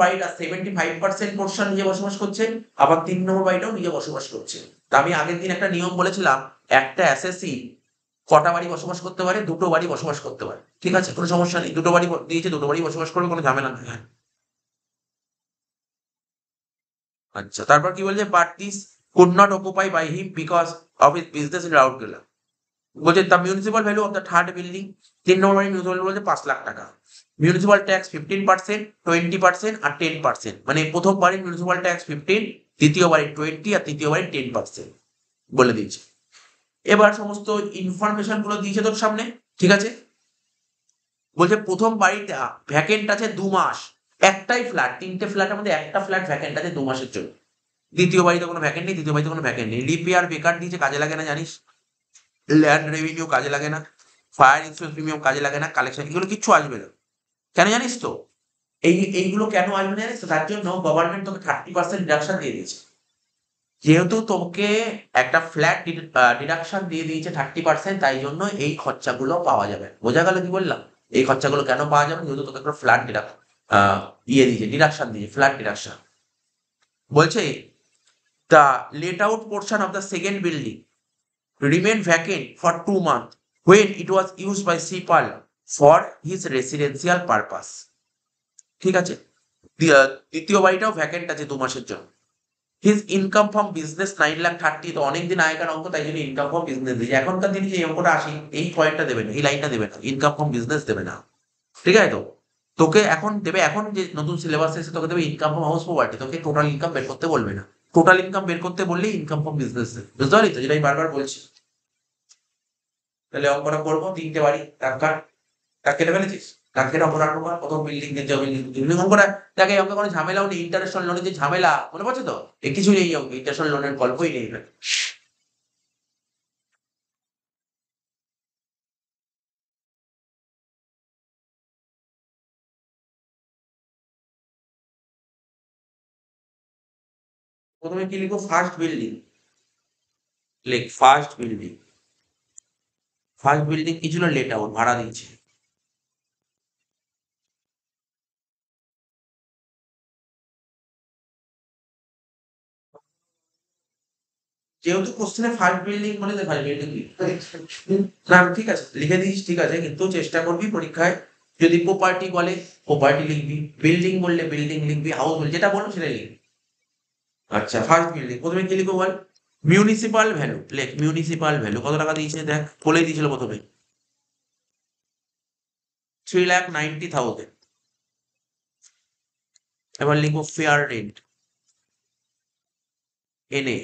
বাড়িটা 75% পোর্শন নিজে বসবাস করছে, আবার 3 নম্বর বাড়িটাও নিজে বসবাস করছে। তা আমি আগের দিন একটা নিয়ম বলেছিলাম, একটা অ্যাসেসি কটা বাড়ি বসবাস করতে পারে, দুটো বাড়ি বসবাস করতে পারে। ঠিক আছে, কোনো সমস্যা নেই, দুটো বাড়ি দিয়েছে, দুটো বাড়ি বসবাস করবে, কোনো ঝামেলা নেই। আচ্ছা, তারপর কি বলছে, but this could not occupy by him because of his business in Rourkela. বলছে the municipal value of the third building, 3 number বাড়ির মিউনিসিপাল বলছে 5,00,000 টাকা। মিউনিসিপাল ট্যাক্স 15%, 20% আর 10%। মানে প্রথম বাড়ির মিউনিসিপাল ট্যাক্স 15, দ্বিতীয় বাড়ির 20 আর তৃতীয় বাড়ির 10% বলে দিয়েছে। এবার সমস্ত ইনফরমেশন গুলো দিয়েছে তোর সামনে। ঠিক আছে, বলছে প্রথম বাড়িটা ভ্যাকেন্ট আছে 2 মাস, একটাই ফ্ল্যাট, 3টে ফ্ল্যাটের মধ্যে একটা ফ্ল্যাট ভ্যাকেন্ট আছে 2 মাসের জন্য। দ্বিতীয় বাড়িতে কোনো ভ্যাকেন্ট নেই, তৃতীয় বাড়িতে কোনো ভ্যাকেন্ট নেই। রিপেয়ার বেকার দিয়েছে, কাজে লাগে না জানিস। ল্যান্ড রেভিনিউ কাজে লাগে না, ফায়ার ইন্স্যুরেন্স প্রিমিয়াম কাজে লাগে না, কালেকশন এগুলো কিচ্ছু আসবে না। কেন জানিস তো? এইগুলো কেন আসবে না জানিস তো? তার জন্য গভর্নমেন্ট তোকে 30% ডিডাকশন দিয়ে দিয়েছে। যেহেতু তোকে একটা ফ্ল্যাট ডিডাকশন দিয়ে দিয়েছে 30%, তাই জন্য এই খরচাগুলো পাওয়া যাবে। বোঝা গেল কি বললাম? এই খরচাগুলো কেন পাওয়া যাবে, যেহেতু তোকে একটা ফ্ল্যাট ইয়ে দিয়েছে, ডিডাকশন দিয়েছে, ফ্ল্যাট ডিডাকশন। বলছে the late out portion of the second building remained vacant for 2 months when it was used by Sipal for his residential purpose. ঠিক আছে, দ্বিতীয় বাড়িটাও ভ্যাকেন্ট আছে 2 মাসের জন্য। His income from business 9,30,000। তো অনেকদিন আগেকার অঙ্ক, তাই জন্য ইনকাম ফ্রম বিজনেস দিয়েছে। এখনকার দিনে যে অঙ্কটা আসি, এই পয়েন্টটা দেবে না, এই লাইনটা দেবে না, ইনকাম ফ্রম বিজনেস দেবে না। ঠিক আছে, তো তোকে এখন দেবে, এখন যে নতুন সিলেবাস এসে তোকে দেবে ইনকাম ফ্রম হাউস প্রপার্টি, তোকে টোটাল ইনকাম বের করতে বলবে না। টোটাল ইনকাম বের করতে বললেই ইনকাম ফ্রম বিজনেস, বুঝতে পারলি তো, যেটা আমি বারবার বলছি। তাহলে অঙ্কটা করবো, 3টে বাড়ি টাকা টাক কেটে ফেলেছিস। টাক কেটে অঙ্ক রাখবো, প্রথম বিল্ডিং দ্বিতীয় বিল্ডিং অঙ্কটা। দেখে এই অঙ্কে কোনো ঝামেলাও নেই, ইন্টারন্যাশনাল লোনের যে ঝামেলা মনে পড়ছে তো, এই কিছু নেই, অঙ্ক ইন্টারন্যাশনাল লোনের গল্পই নেই এখানে। প্রথমে কি লিখবো, ফার্স্ট বিল্ডিং। লেখ ফার্স্ট বিল্ডিং। ফার্স্ট বিল্ডিং কি ছিল, লেট আউট, ভাড়া দিয়েছে। যেহেতু কোশ্চেনে ফার্স্ট বিল্ডিং বলে, ফার্স্ট বিল্ডিং না, ঠিক আছে লিখে দিস, ঠিক আছে, কিন্তু চেষ্টা করবি পরীক্ষায় যদি প্রপার্টি বলে প্রপার্টি লিখবি, বিল্ডিং বললে বিল্ডিং লিখবি, হাউস বললে যেটা বলবো সেটাই লিখবি। আচ্ছা, ফার্স্ট বিল্ডিং প্রথমে কি লিখবো বল, মিউনিসিপাল ভ্যালু। লেখ মিউনিসিপাল ভ্যালু কত টাকা দিয়েছে, দেখ বলে দিয়েছিল প্রথমে, 3,90,000। এবার লিখবো ফেয়ার রেন্ট, এনএ।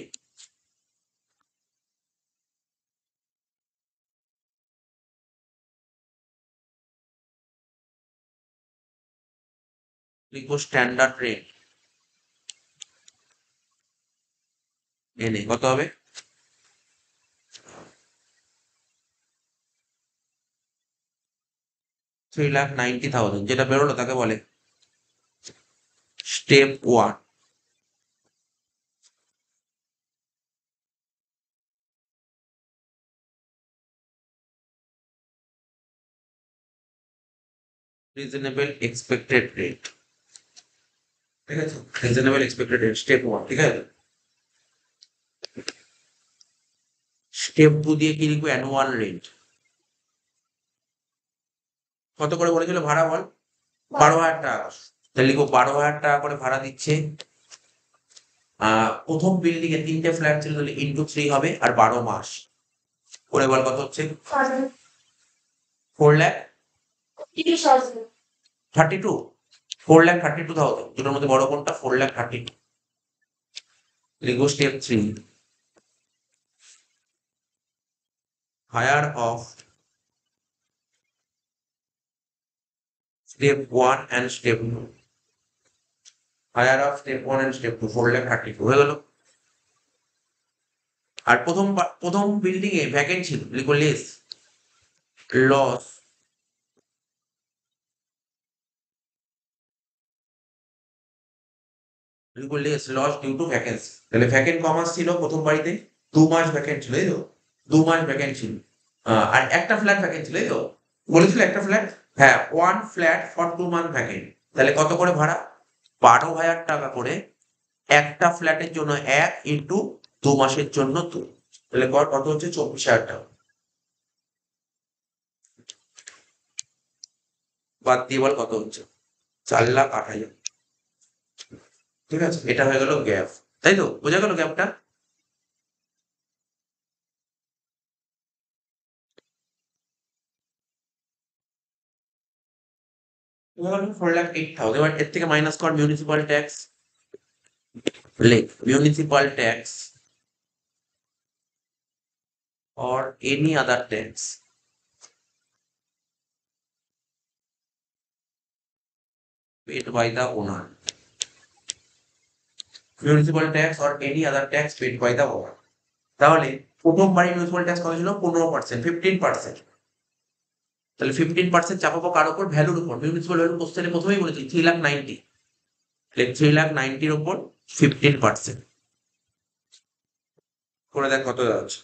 লিখবো স্ট্যান্ডার্ড রেন্ট, এনএ কত হবে, 3,90,000। যেটা বেরোলো তাকে বলে স্টেপ 1। Reasonable expected rate. ঠিক আছে, রিজনেবল এক্সপেক্টেড রেট স্টেপ 1। ঠিক আছে, স্টেপ 2 দিয়ে কি লিখবো, অ্যানুয়াল রেন্ট। কত করে বলেছিল ভাড়া বল, 12,000 টাকা। তাহলে লিখবো 12,000 টাকা করে ভাড়া দিচ্ছে। প্রথম বিল্ডিং এ 3টে ফ্ল্যাট ছিল, তাহলে ইন্টু 3 হবে, আর 12 মাস করে বল কত হচ্ছে, 4,32,000। 4,32,000, দুটোর মধ্যে বড় কোনটা, 4,32,000। লিখবো step 3, higher of step 1 and step 2, higher of step 1 and step 2, 4,32 হয়ে গেল। আর প্রথম বিল্ডিং এ ভ্যাকেন্ট ছিল, লিখো লেস লস, লিখো less loss due to vacancy. তাহলে ভ্যাকেন্ট কমাস ছিল প্রথম বাড়িতে, 2 মাস ভ্যাকেন্ট ছিল, এই তো 2 মাস ভ্যাকেন্ট ছিল। আর একটা ফ্ল্যাট ভ্যাকেন্ট ছিল, এই তো বলেছিল একটা ফ্ল্যাট, হ্যাঁ 1 ফ্ল্যাট ফর 2 মান্থ ভ্যাকেন্ট। তাহলে কত করে ভাড়া? 12,000 টাকা করে একটা ফ্ল্যাটের জন্য 1 ইন্টু 2 মাসের জন্য 2, তাহলে কত হচ্ছে? 24,000 টাকা। বাদ দিয়ে বল কত হচ্ছে? 4,08,000। ঠিক আছে, এটা হয়ে গেল গ্যাপ, তাই তো? বোঝা গেল গ্যাপটা? বোঝা গেল 4,08,000। এবার এর থেকে মাইনাস কর মিউনিসিপাল ট্যাক্স, লেখ municipal tax or any other tax paid by the owner, municipal tax or any other tax paid by the owner। তাহলে প্রথম বাড়ি মিউনিসিপাল ট্যাক্স কত ছিল? 15%, 15%। তাহলে 15% চাপাবো কার উপর? ভ্যালুর উপর। মিউনিসিপাল ভ্যালু কোশ্চেনে প্রথমেই বলেছি 3,90,000, 3,90,000 উপর 15%। করে দেখ কত যাচ্ছে।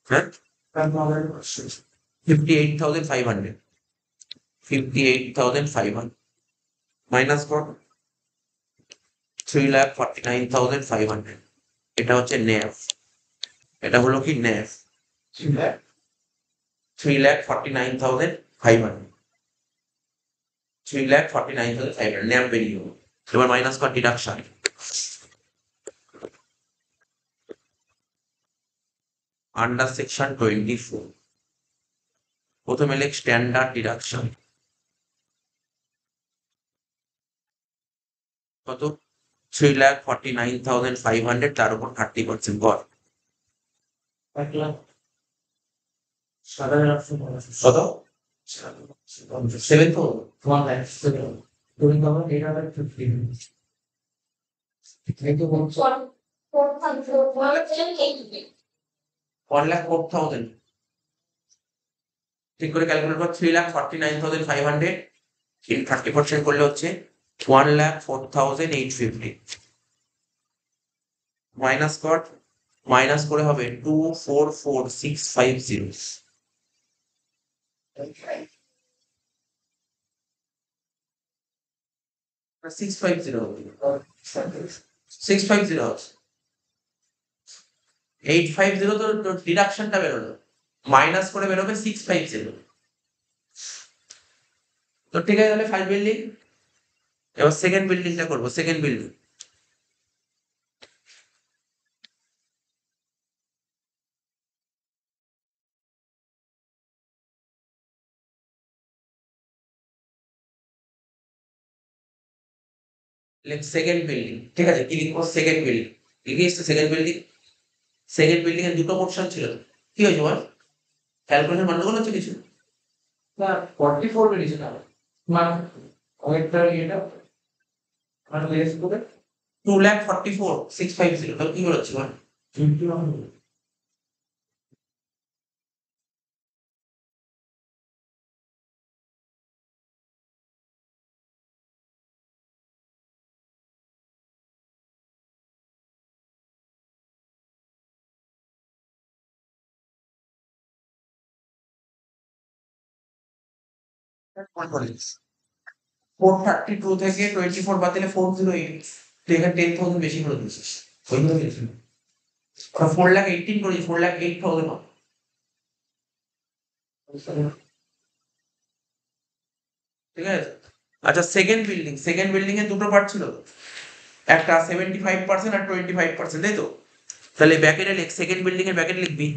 হ্যাঁ, 58,500, 58,500 মাইনাস কর 3,49,500, এটা হচ্ছে ন্যাফ। এটা হলো কি ন্যাফ? 3,49,500, 3,49,500 ন্যাফ বেরিয়ে গেল। এবার মাইনাস কর ডিডাকশন, আন্ডার সেকশন 24। প্রথমে লেখ স্ট্যান্ডার্ড ডিডাকশন, কত? 3,49,500, তার উপর 30% কর। কত? 7 তো 1,04,000। ঠিক করে ক্যালকুলেট কর। 3,49,500 ইন 30% করলে হচ্ছে 1,04,850 মাইনাস কর, মাইনাস করে হবে 2,44,650, 650 হচ্ছে 850। তো ডিডাকশনটা বেরোলো, মাইনাস করে বেরোবে 650। তো ঠিক আছে, তাহলে ফার্স্ট বিল্ডিং। এবার সেকেন্ড বিল্ডিংটা করবো। সেকেন্ড বিল্ডিং, সেকেন্ড বিল্ডিং, ঠিক আছে, কি লিখবো? সেকেন্ড বিল্ডিং লিখে এসছে। সেকেন্ড বিল্ডিং, সেকেন্ড বিল্ডিং এর দুটো পোর্শন ছিল, কি হয়েছে বল? ক্যালকুলেশন গন্ডগোল হচ্ছে কিছু? না 44 বেরিয়েছে না মানে অনেকটা এটা মানে লেস করে 2,44,650, তো কি হচ্ছে বল? 21 432 থেকে 24 বাদ দিলে 408, তুই এখানে 10,000 বেশি করে দিচ্ছিস। ওই জন্য বেশি, ওটা 4,18,000 করেছি, 4,08,000। ঠিক আছে, আচ্ছা সেকেন্ড বিল্ডিং, সেকেন্ড বিল্ডিং এ দুটো পার্ট ছিল তো, একটা 75% আর 25%, তাই তো? তাহলে ব্যাকেটে লিখ, সেকেন্ড বিল্ডিং এর ব্যাকেটে লিখবি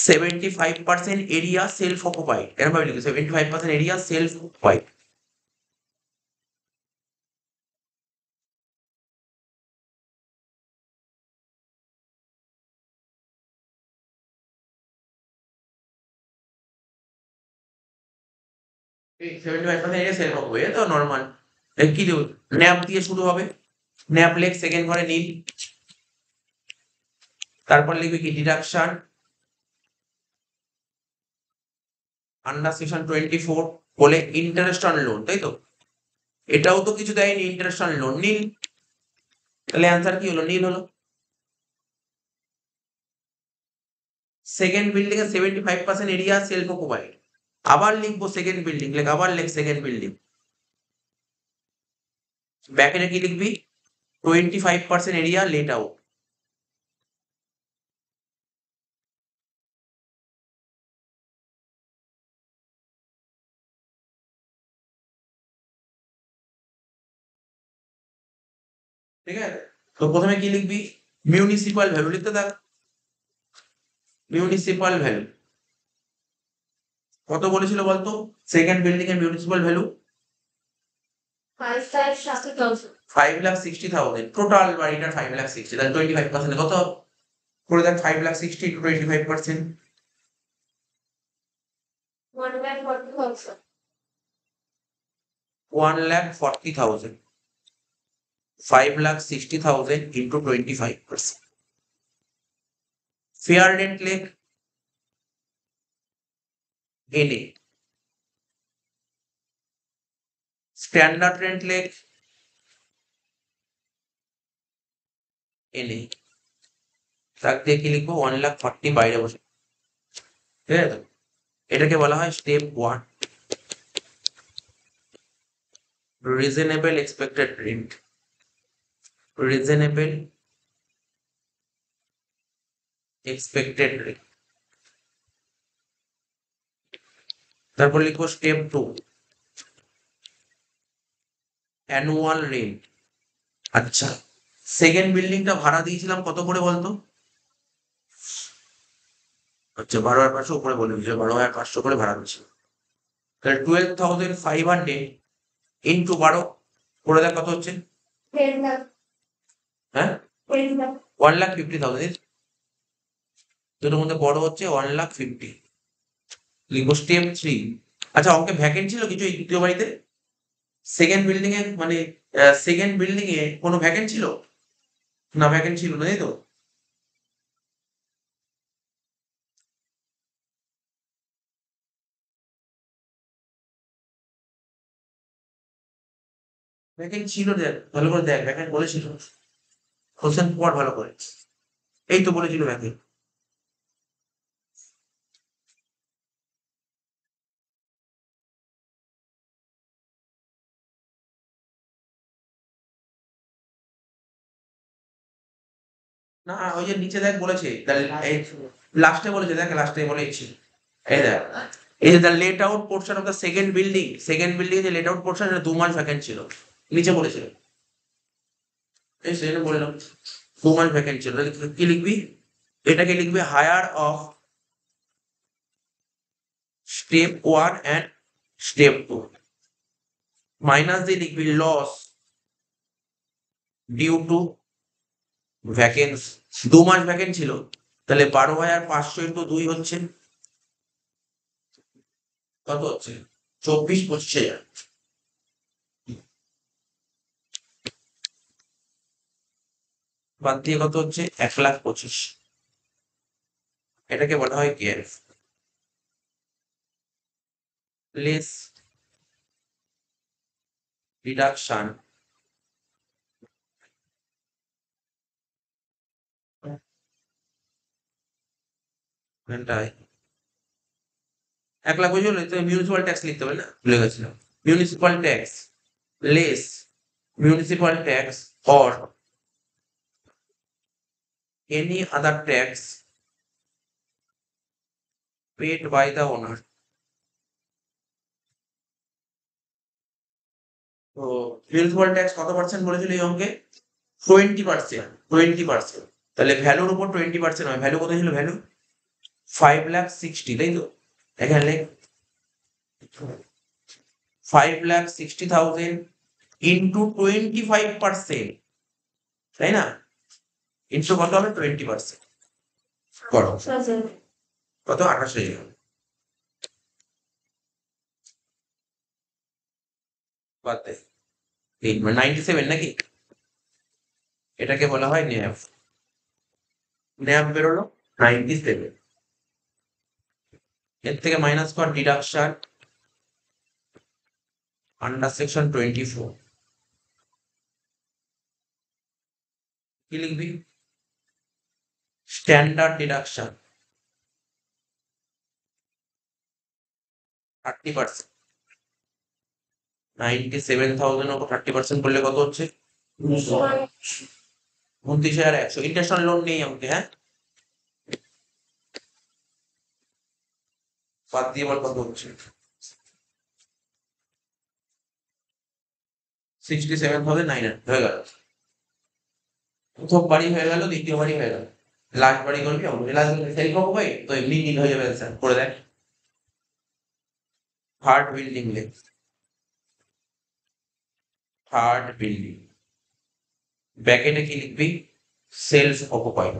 75% এরিয়া সেলফ অকুপাইড, এরকম ভাবে লিখবি 75% area self occupied. 75% area sell করবো, এ তো নর্মাল। কি দেবো, ন্যাপ দিয়ে শুরু হবে, ন্যাপ লেখ সেকেন্ড ঘরে নীল, তারপর লিখবে কি ডিডাকশন আন্ডার সেকশন 24 বলে ইন্টারেস্ট অন লোন, তাই তো? এটাও তো কিছু দেয়নি, ইন্টারেস্ট অন লোন নীল, তাহলে অ্যান্সার কি হলো, নীল হলো। সেকেন্ড বিল্ডিং এর 75% এরিয়া সেলফ অকুপাইড, আবার লিখবো সেকেন্ড বিল্ডিং, লেখ আবার লেখ সেকেন্ড বিল্ডিং, ব্যাকেটে কি লিখবি 25% এরিয়া লেট আউট। ঠিক আছে, তো প্রথমে কি লিখবি, মিউনিসিপাল ভ্যালু লিখতে থাক, মিউনিসিপাল ভ্যালু কত বলেছিল বলতো, সেকেন্ড বিল্ডিং এর মিউনিসিপাল ভ্যালু 5,60,000, টোটাল বাড়িটার 5,60,000, তাহলে 25% কত করে দেখ, 5,60,000 to 25%, 1,40,000, 5,60,000 into 25%, ফেয়ার রেন্ট লেখ NA, স্ট্যান্ডার্ড রেন্ট লেখ NA, তাক দিয়ে কি লিখবো 1,40,000 বাইরে বসে, ঠিক আছে? এটাকে বলা হয় step 1, reasonable expected rent, reasonable expected rent. তারপর লিখবো স্টেপ 2, অ্যানুয়াল রেন্ট। আচ্ছা, সেকেন্ড বিল্ডিংটা ভাড়া দিয়েছিলাম কত করে বলতো, আচ্ছা 12,500 উপরে বলে দিয়েছিল, 12,500 করে ভাড়া দিচ্ছিল, তাহলে 12,500 ইন্টু 12 করে দেখ কত হচ্ছে, হ্যাঁ 1,50,000, দুটোর মধ্যে বড় হচ্ছে 1,50,000, লিখবো স্টেপ 3। আচ্ছা, অঙ্কে ভ্যাকেন্ট ছিল কিছু এই দ্বিতীয় বাড়িতে, সেকেন্ড বিল্ডিং এ মানে সেকেন্ড বিল্ডিং এ কোনো ভ্যাকেন্ট ছিল না, ভ্যাকেন্ট ছিল না তাই তো, ভ্যাকেন্ট ছিল, দেখ ভালো করে দেখ, ভ্যাকেন্ট বলেছিল, কোশ্চেন পড় ভালো করে, এই তো বলেছিল ভ্যাকেন্ট, না ওই যে নিচে দেখ বলেছে, এই লাস্টে বলেছে, দেখ লাস্টে বলেছি, এই দেখ, এই যে the late out portion of the second building, second building যে লেট আউট পোর্শন, এটা 2 মাস ভ্যাকেন্ট ছিল, নিচে বলেছিল, এই সেটা বললাম 2 মাস ভ্যাকেন্ট ছিল, তাহলে কি লিখবি, এটাকে লিখবি higher of step 1 and step 2, minus দিয়ে লিখবি লস ডিউ টু ভ্যাকেন্সি, 2 মাস ভ্যাকেন্ট ছিল, তাহলে 12,500 ইন্টু 2 হচ্ছে কত হচ্ছে, 24-25,000, বাদ দিয়ে কত হচ্ছে 1,25,000, এটাকে বলা হয় গেপ, লেস রিডাকশন ঘন্টায় 1,00,000 বুঝলো, তো মিউনিসিপাল ট্যাক্স লিখতে হবে না, ভুলে গেছিলাম, municipal tax less municipal tax or any other tax paid by the owner, তো মিউনিসিপাল ট্যাক্স কত পার্সেন্ট বলেছিল এই অঙ্কে, 20%, 20%, তাহলে ভ্যালুর উপর 20% হয়, ভ্যালু কত ছিল, ভ্যালু 5,60,000, তাই তো, এখানে লেখ 5,60,000 ইন্টু 25%, তাই না, ইন্টু কত হবে 20%, করো কত 28,000, বাদ দে, 8 মানে 97 নাকি? এটাকে বলা হয় ন্যাপ। ন্যাপ বেরোলো 97। এর থেকে মাইনাস কর ডিডাকশন আন্ডার সেকশন 24। কি লিখবি? Standard deduction 30%। 97,000 ওপর 30% করলে কত হচ্ছে? 29,100। ইন্টারন্যাশনাল লোন নেই আমাকে, হ্যাঁ? বাদ দিয়ে বল কত হচ্ছে? 67,900 হয়ে গেল। প্রথম বাড়ি হয়ে গেল, দ্বিতীয় বাড়ি হয়ে গেল। লাস্ট বাড়ি করবি অবশ্যই, লাস্ট বাড়ি সেল করবো ভাই, তো এমনি নীল হয়ে যাবে স্যার, করে দেখ। থার্ড বিল্ডিং লেখ, থার্ড বিল্ডিং। ব্যাকেটে কি লিখবি? Sales occupied.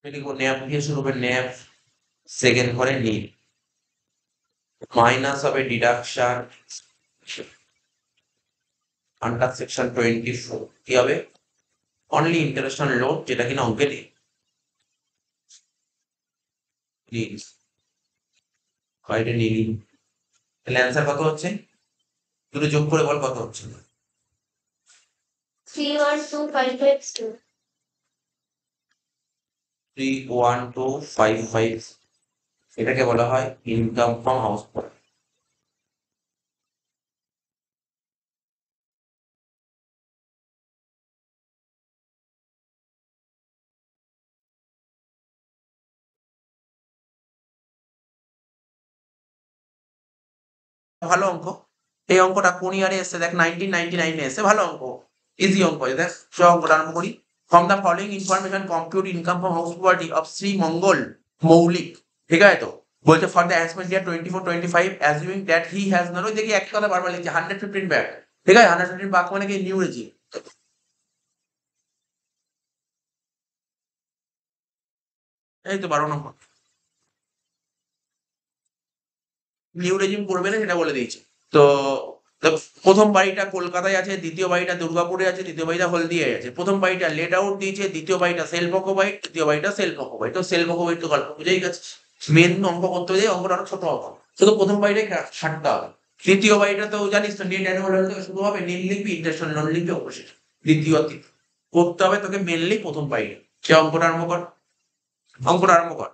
লিখবো ন্যাপ দিয়ে শুরু হবে, ন্যাপ। সেকেন্ড ঘরে নীল, মাইনাস হবে ডিডাকশন আন্ডার সেকশন 24। কি হবে? অনলি ইন্টারেস্ট লোড, যেটা কিনা অঙ্কে নেই। নীল, বাইরে নীল। তাহলে অ্যান্সার কত হচ্ছে? দুটো যোগ করে বল কত হচ্ছে? 312,552. 312,555। এটাকে বলা হয় ইনকাম ফ্রম হাউস। ভালো অঙ্ক। এই অঙ্কটা কোন ইয়ারে এসছে দেখ, 1999 এসছে। ভালো অঙ্ক, ইজি অঙ্ক। দেখ সব অঙ্কটা আরম্ভ করি। From the following information compute income from house property of Shri Mangal Moulik. ঠিক আছে তো? বলছে for the assessment year 24-25 assuming that he has not, ওই দেখি এক কথা বারবার লিখছে 115 ব্যাক। ঠিক আছে, 115 বাক মানে কি? New regime. এই তো 12 নম্বর। নিউ রেজিম করবে না সেটা বলে দিয়েছে। তো তো প্রথম বাড়িটা কলকাতায় আছে, দ্বিতীয় বাড়িটা দুর্গাপুরে আছে, তৃতীয় বাড়িটা হলদিয়ায় আছে। প্রথম বাড়িটা লেট আউট দিয়েছে, দ্বিতীয় বাড়িটা সেলফ অকুপাইড, তৃতীয় বাড়িটা সেলফ অকুপাইড। তো সেলফ অকুপাইড তো গল্প বুঝেই গেছে। মেন অঙ্ক করতে যাই, অঙ্কটা অনেক ছোট অঙ্ক, শুধু প্রথম বাড়িটাই খাটতে হবে। তৃতীয় বাড়িটা তো জানিস তো, নেট অ্যানুয়াল হলে শুরু হবে, নীল লিখবি, ইন্টারন্যাশনাল লোন লিখবি অবশ্যই। দ্বিতীয় আর তৃতীয় করতে হবে তোকে মেনলি প্রথম বাড়িটা। সে অঙ্কটা আরম্ভ কর, অঙ্কটা আরম্ভ কর।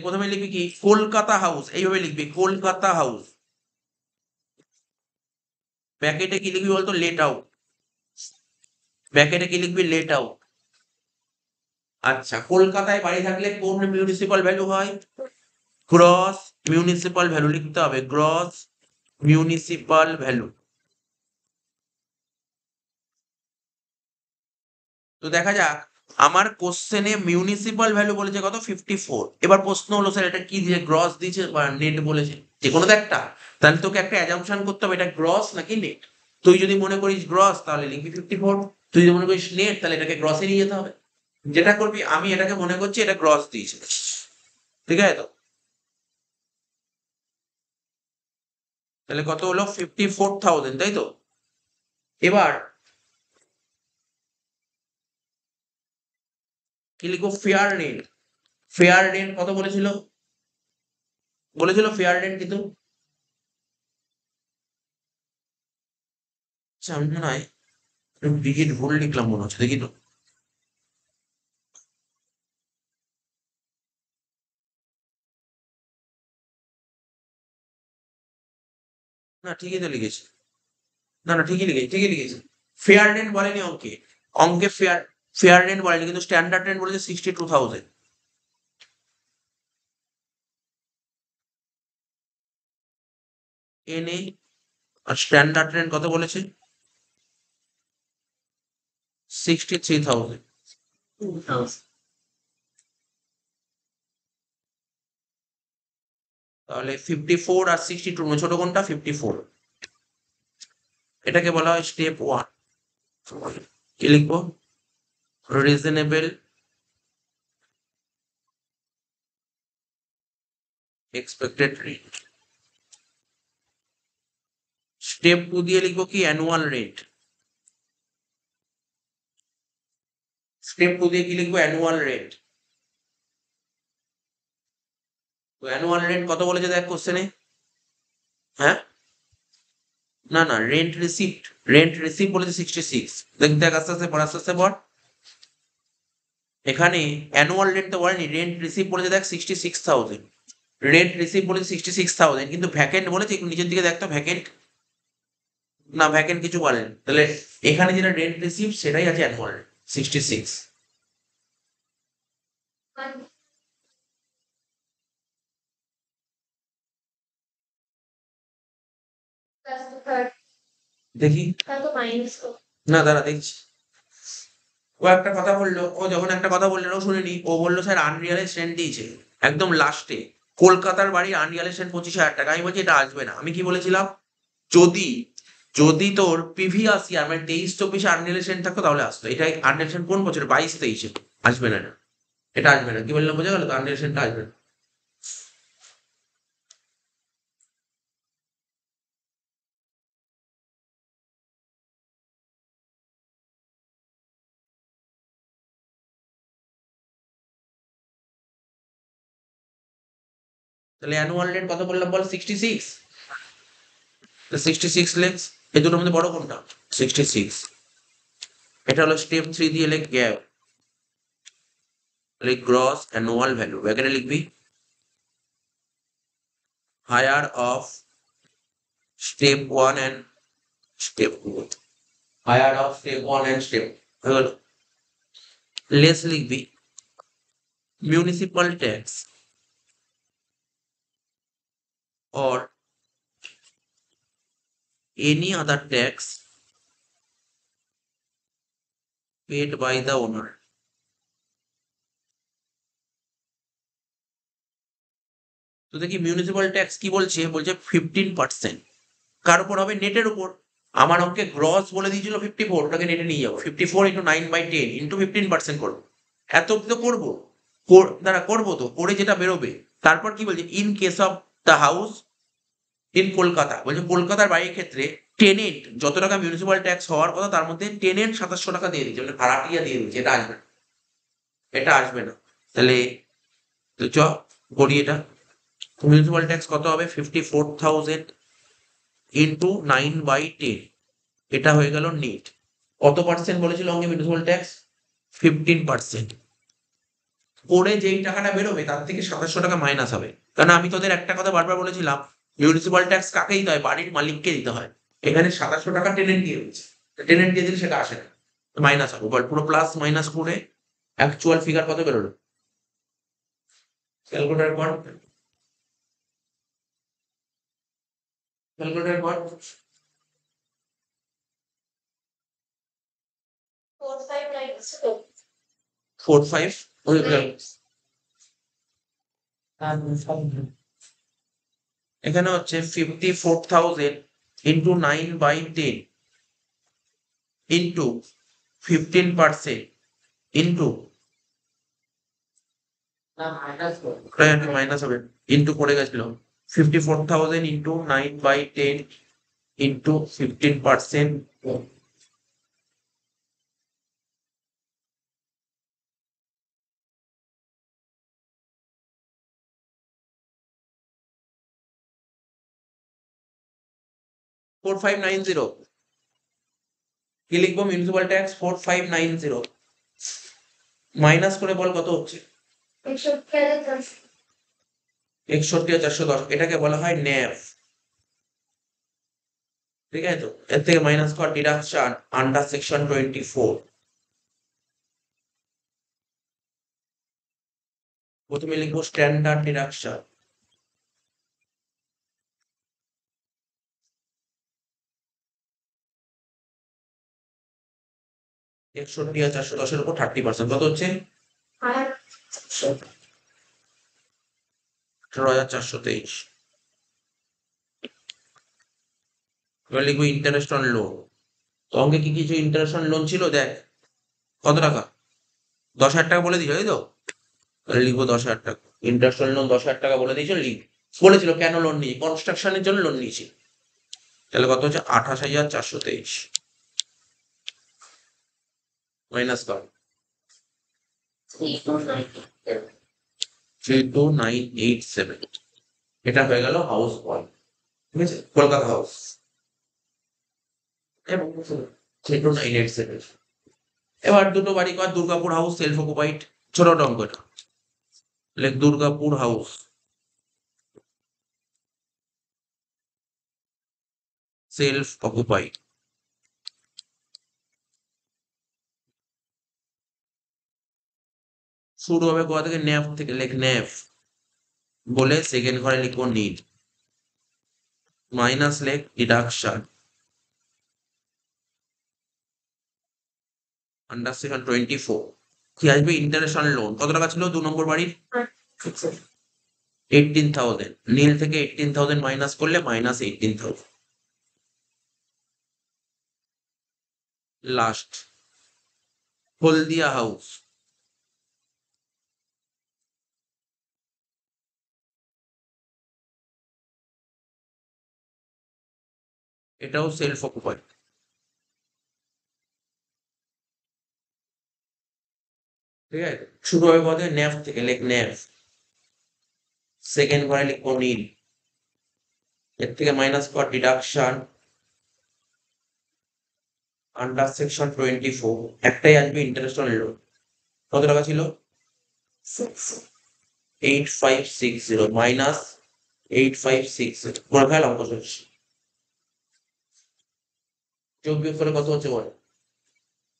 প্রথমে লিখবি কি? কলকাতা হাউস, এইভাবে লিখবি কলকাতা হাউস। ব্যাকেটে কি লিখবি বলতো? Late out. ব্যাকেটে কি লিখবি? Late out. আচ্ছা, কলকাতায় বাড়ি থাকলে কোন মিউনিসিপাল ভ্যালু হয়? গ্রস মিউনিসিপাল ভ্যালু লিখতে হবে, গ্রস মিউনিসিপাল ভ্যালু। তো দেখা যাক, আমার কোশ্চেনে মিউনিসিপাল ভ্যালু বলেছে কত? 54। এবার প্রশ্ন হলো স্যার এটা কি দিয়ে, গ্রস দিয়েছে বা নেট বলেছে? যে কোনো তো একটা। তাহলে তোকে একটা অ্যাজাম্পশন করতে হবে, এটা গ্রস নাকি নেট। তুই যদি মনে করিস গ্রস তাহলে লিখবি 54, তুই যদি মনে করিস নেট তাহলে এটাকে গ্রসে নিয়ে যেতে হবে। যেটা করবি, আমি এটাকে মনে করছি এটা গ্রস দিয়েছে। ঠিক আছে তো? তাহলে কত হলো? 54,000, তাই তো? এবার কি লিখবো? Fair rent. ফেয়ার রেন্ট কত বলেছিল? বলেছিল ফেয়ার রেন্ট কিন্তু। আচ্ছা, আমি মনে হয় ডিজিট ভুল লিখলাম মনে হচ্ছে, দেখি তো। না, ঠিকই তো লিখেছি। না না, ঠিকই লিখেছি, ঠিকই লিখেছি। ফেয়ার রেন্ট বলেনি অঙ্কে। অঙ্কে ফেয়ার ফেয়ার রেন্ট বলেনি, কিন্তু স্ট্যান্ডার্ড রেন্ট বলেছে 62,000। এনে আর স্ট্যান্ডার্ড রেন্ট কত বলেছে? 63,000। তাহলে 54 আর 62 মানে ছোট কোনটা? 54। এটাকে বলা হয় স্টেপ 1। কি লিখবো? Reasonable expected rate. স্টেপ 2 দিয়ে লিখবো কি? Annual rate. স্টেপ 2 দিয়ে কি লিখবো? Annual rate. তো অ্যানুয়াল রেট কত বলেছে দেখ কোশ্চেনে? হ্যাঁ, না না, রেন্ট রিসিপ্ট। রেন্ট রিসিপ্ট বলেছে 66। দেখ দেখ, আস্তে আস্তে পড়, আস্তে আস্তে পড়। এখানে অ্যানুয়াল রেন্ট তো বলেনি, রেন্ট রিসিপ্ট বলেছে দেখ 66,000। রেন্ট রিসিপ্ট বলেছে 66,000, কিন্তু ভ্যাকেন্ট বলেছে একটু নিচের দিকে দেখ তো, ভ্যাকেন্ট না, ভ্যাকেন্ট কিছু বলেন। তাহলে এখানে যেটা রেন্ট রিসিপ্ট সেটাই আছে annual 66। One plus the third. দেখি, তাহলে minus four. না দাঁড়া দেখছি। ও একটা কথা বললো, ও যখন একটা কথা বললেন ও শুনিনি, ও বললো স্যার আনরিয়ালাইজড রেন্ট দিয়েছে একদম লাস্টে। কলকাতার বাড়ি আনরিয়ালাইজড রেন্ট 25,000 টাকা। আমি বলছি এটা আসবে না। আমি কি বলেছিলাম? যদি যদি তোর প্রিভিয়াস ইয়ার মানে 23-24 আনরিয়ালাইজড রেন্ট থাকতো তাহলে আসতো। এটা আনরিয়ালাইজড রেন্ট কোন বছরে? 22-23-এ। আসবে না, না এটা আসবে না। কি বললাম বোঝা গেল তো? আনরিয়ালাইজড রেন্টটা আসবে না। তাহলে অ্যানুয়াল রেট কত বললাম বল? 66। তো 66 লেখস। এই দুটোর মধ্যে বড় কোনটা? 66। এটা হলো স্টেপ 3 দিয়ে লেখ গ্যাপ, লিখ গ্রস অ্যানুয়াল ভ্যালু। ব্র্যাকেটে লিখবি higher of step 1 and step 2। Higher of step 1 and step হয়ে গেল। লেস লিখবি municipal tax or any other tax paid by the owner। তো দেখি মিউনিসিপাল ট্যাক্স কি বলছে? বলছে 15%। কার উপর হবে? নেটের উপর। আমার অঙ্কে গ্রস বলে দিয়েছিল 54, ওটাকে নেটে নিয়ে যাবো। 54 ইন্টু 9/10 ইন্টু 15% করবো। এত অব্দি তো করবো, দাঁড়া করবো তো, করে যেটা বেরোবে। তারপর কি বলছে? In case of the house in Kolkata, বলছে কলকাতার বাড়ির ক্ষেত্রে টেনেন্ট যত টাকা মিউনিসিপাল ট্যাক্স হওয়ার কথা তার মধ্যে টেনেন্ট 2700 টাকা দিয়ে দিচ্ছে, মানে ভাড়াটিয়া দিয়ে দিচ্ছে। এটা আসবে না, এটা আসবে না। তাহলে তো চ করি এটা। মিউনিসিপাল ট্যাক্স কত হবে? 54,000 ইন্টু 9/10। এটা হয়ে গেল নেট। কত পার্সেন্ট বলেছিল অঙ্কে মিউনিসিপাল ট্যাক্স? 15%। করে যেই টাকাটা বেরোবে তার থেকে 2700 টাকা মাইনাস হবে। কারণ আমি তোদের একটা কথা বারবার বলেছিলাম, মিউনিসিপাল ট্যাক্স কাকে দিতে হয়? বাড়ির মালিককে দিতে হয়। এখানে 2700 টাকা টেনেন্ট দিয়ে দিচ্ছে, টেনেন্ট দিয়ে দিলে সেটা আসে না, মাইনাস হবে। বল পুরো প্লাস মাইনাস করে অ্যাকচুয়াল ফিগার কত বেরোলো? ক্যালকুলেটর কর, ক্যালকুলেটর কর। 4, 5 minus four. 4-5 হয়ে গেল। এখানে হচ্ছে 54,000 ইন্টু 9/10 ইন্টু 15% ইন্টু না মাইনাস ফোর। মাইনাস হবে, ইন্টু পড়ে গেছিল। 54,000 ইন্টু 9/10 ইন্টু 15%। 4590। কি লিখবো? মিউনিসিপাল ট্যাক্স 4590 মাইনাস করে বল কত হচ্ছে? 61,410। এটাকে বলা হয় ন্যাফ। ঠিক আছে, তো এর থেকে মাইনাস কর ডিডাকশন আন্ডার সেকশন 24। প্রথমে লিখবো স্ট্যান্ডার্ড ডিডাকশন। একষট্টি আর 410-এর উপর 30% কত হচ্ছে? 18,423। এবার লিখবো ইন্টারেস্ট অন লোন। তো অঙ্কে কি কিছু ইন্টারেস্ট অন লোন ছিল দেখ, কত টাকা? 10,000 টাকা বলে দিয়েছো, তাই তো? তাহলে লিখবো 10,000 টাকা ইন্টারেস্ট অন লোন, 10,000 টাকা বলে দিয়েছো, বলেছিল কেন লোন নিয়ে, কনস্ট্রাকশনের জন্য লোন নিয়েছি। তাহলে কত হচ্ছে? 28,423 মাইনাস কর 32987। এটা হয়ে গেল হাউস ওয়ান, ঠিক আছে, কলকাতা হাউস। এবং 32987। এবার দুটো বাড়ি কর, দুর্গাপুর হাউস সেলফ অকুপাইড, ছোট অঙ্কটা লেখ দুর্গাপুর হাউস সেলফ অকুপাইড। শুরু হবে কোথা থেকে? ন্যাফ থেকে, লেখ ন্যাফ বলে সেকেন্ড ঘরে লিখবো নিড, মাইনাস লেখ ডিডাকশন, আন্ডার সেকশন 24 কি আসবে? Interest on loan. কত টাকা ছিল 2 নম্বর বাড়ির? 18,000। নীল থেকে 18,000 মাইনাস করলে মাইনাস 18,000। লাস্ট হলদিয়া হাউস, এটাও সেলফ অকুপাইড, ঠিক আছে। শুরু হবে কোথা থেকে? ন্যাফ থেকে, লেখ ন্যাফ সেকেন্ড ঘরে লিখবো নীল, এর থেকে মাইনাস কর ডিডাকশন, আন্ডার সেকশন 24 একটাই আসবে ইন্টারেস্ট অন লোন। কত টাকা ছিল? 8560 মাইনাস 8560 করে ফেল, অঙ্ক শেষ। 24 করে কত হচ্ছে বল?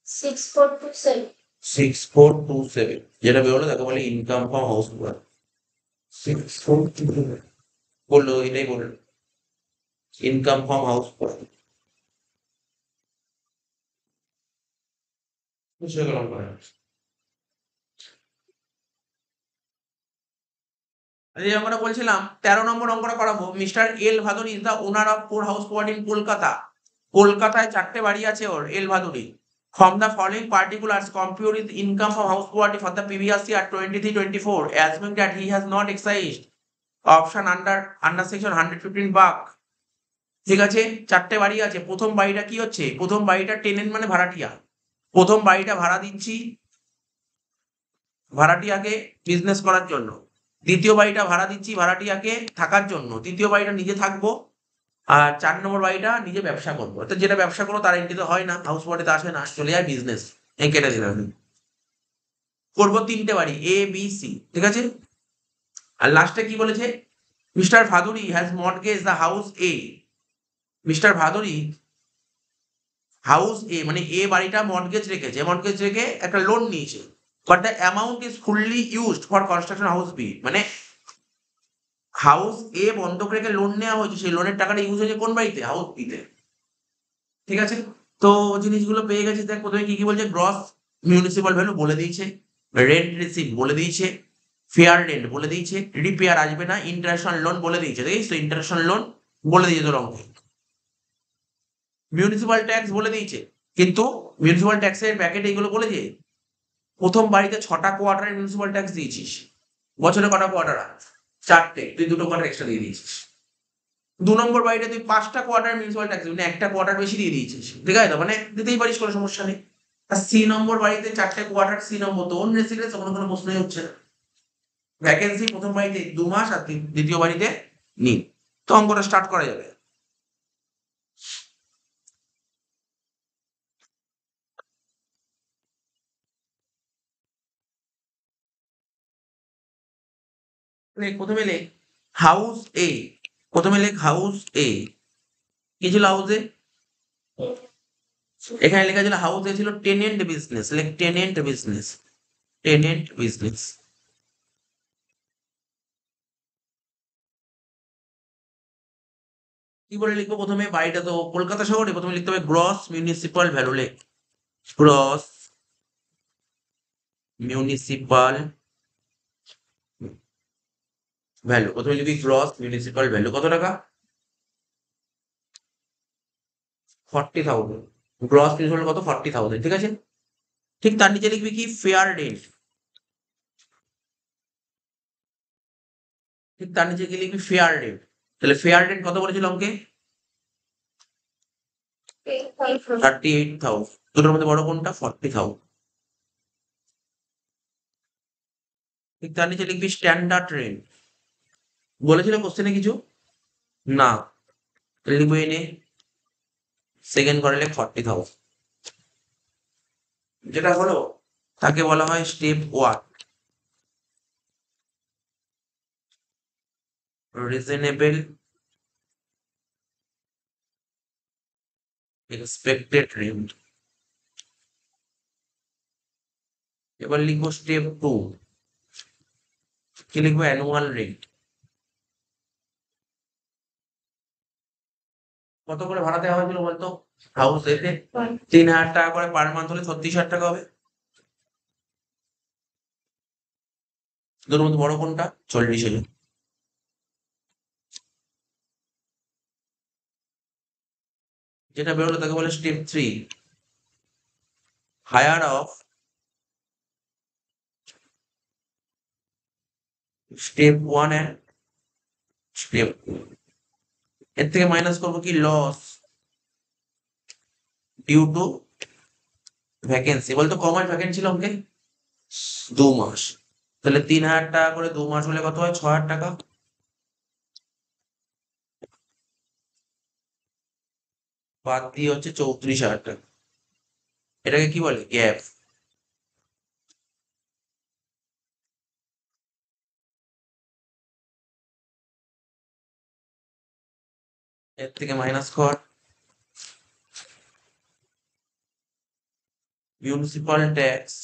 6427. 6427, যেটা বেরোলো তাকে বলে ইনকাম ফ্রম হাউস হোল্ড। 642. বললো, এটাই বললো ইনকাম ফ্রম হাউস হোল্ড। বুঝতে গেলাম না? এই আমরা বলছিলাম 13 নম্বর অঙ্কটা করাবো। Mister L Bhaduri is the owner of 4 house plot in Kolkata. কলকাতায় 4টে বাড়ি আছে ওর, এল Bhaduri. From the following particulars, compute his income from house property for the previous year 23-24, assuming that he has not excised option under section 115 বাক। ঠিক আছে, 4টে বাড়ি আছে। প্রথম বাড়িটা কি হচ্ছে? প্রথম বাড়িটা টেনেন্ট মানে ভাড়াটিয়া। প্রথম বাড়িটা ভাড়া দিচ্ছি ভাড়াটিয়াকে বিজনেস করার জন্য। দ্বিতীয় বাড়িটা ভাড়া দিচ্ছি ভাড়াটিয়াকে থাকার জন্য। তৃতীয় বাড়িটা নিজে থাকবো। আর 4 নম্বর বাড়িটা নিজে ব্যবসা করবো। তো যেটা ব্যবসা করবো তার এন্ট্রি তো হয় না, হাউস বডিতে আসে না, চলে যায় বিজনেস। এই কেটে দিলাম। করবো 3টে বাড়ি, এ বি সি, ঠিক আছে। আর লাস্টে কি বলেছে? Mister Bhaduri has mortgage the house A. Mister Bhaduri house A মানে এ বাড়িটা মর্টগেজ রেখেছে, মর্টগেজ রেখে একটা লোন নিয়েছে। But the amount is fully used for construction house B. মানে হাউস এ বন্ধক রেখে লোন নেওয়া হয়েছে, সেই লোনের টাকাটা ইউজ হয়েছে কোন বাড়িতে? হাউস বিতে, ঠিক আছে। তো জিনিসগুলো পেয়ে গেছে। দেখ প্রথমে কি কি বলছে? গ্রস মিউনিসিপাল ভ্যালু বলে দিয়েছে, রেন্ট রিসিভ বলে দিয়েছে, ফেয়ার রেন্ট বলে দিয়েছে, রিপেয়ার আসবে না, ইন্টারেশন লোন বলে দিয়েছে। দেখিস তো ইন্টারেশন লোন বলে দিয়েছে তোর অঙ্কে। মিউনিসিপাল ট্যাক্স বলে দিয়েছে, কিন্তু মিউনিসিপাল ট্যাক্সের প্যাকেট এইগুলো বলেছে। প্রথম বাড়িতে 6টা কোয়ার্টারের মিউনিসিপাল ট্যাক্স দিয়েছিস, বছরে কটা কোয়ার্টার? 4টে, তুই 2টো কোয়ার্টার এক্সট্রা দিয়ে দিয়েছিস। 2 নম্বর বাড়িতে তুই 5টা কোয়ার্টার মিউনিসিপাল ট্যাক্স মানে একটা কোয়ার্টার বেশি দিয়ে দিয়েছিস, ঠিক আছে, তো মানে দিতেই পারিস, কোনো সমস্যা নেই। আর C নম্বর বাড়িতে 4টে কোয়ার্টার, C নম্বর তো অন রেসিডেন্স, কোনো প্রশ্নই হচ্ছে না। ভ্যাকেন্সি প্রথম বাড়িতে 2 মাস আর দ্বিতীয় বাড়িতে নেই। তো অঙ্কটা স্টার্ট করা যাবে। প্রথমে লেখ হাউস এ, প্রথমে লেখ হাউস এ। কি ছিল হাউস এ? এখানে লেখা ছিল হাউস এ ছিল টেনেন্ট বিজনেস, লেখ টেনেন্ট বিজনেস, টেনেন্ট বিজনেস। কি করে লিখবো? প্রথমে বাড়িটা তো কলকাতা শহরে, প্রথমে লিখতে হবে গ্রস মিউনিসিপাল ভ্যালু, লেখ গ্রস মিউনিসিপাল ভ্যালু। প্রথমে লিখবি গ্রস মিউনিসিপাল ভ্যালু কত টাকা? 40,000, গ্রস মিউনিসিপাল কত 40,000, ঠিক আছে। ঠিক তার নিচে লিখবি কি ফেয়ার রেন্ট, ঠিক তার নিচে কি লিখবি ফেয়ার রেন্ট। তাহলে ফেয়ার রেন্ট কত বলেছিল অঙ্কে? 38,000। দুটোর মধ্যে বড় কোনটা? 40,000। ঠিক তার নিচে লিখবি স্ট্যান্ডার্ড রেন্ট। বলেছিল কোশ্চেনে কিছু? না। তাহলে লিখবো এনে সেকেন্ড করলে 40,000, যেটা হলো তাকে বলা হয় স্টেপ 1, রিজনেবল এক্সপেক্টেড রেন্ট। এবার লিখবো স্টেপ 2, কি লিখবো? Annual rent. কত করে ভাড়া দেওয়া হয়েছিল বলতো হাউস এতে? 3,000 টাকা করে পার মান্থ হলে 36,000 টাকা হবে। দুটোর মধ্যে বড় কোনটা? 40,000। যেটা বেরোলো তাকে বলে step 3, higher of step 1 and step 2। এর থেকে মাইনাস করবো কি লস ডিউ টু ভ্যাকেন্সি। বলতো ক মাস ভ্যাকেন্সি ছিল অঙ্কে? 2 মাস। তাহলে 3,000 টাকা করে 2 মাস হলে কত হয়? 6,000 টাকা। বাদ দিয়ে হচ্ছে 34,000 টাকা। এটাকে কি বলে? গ্যাপ। এর থেকে মাইনাস কর municipal tax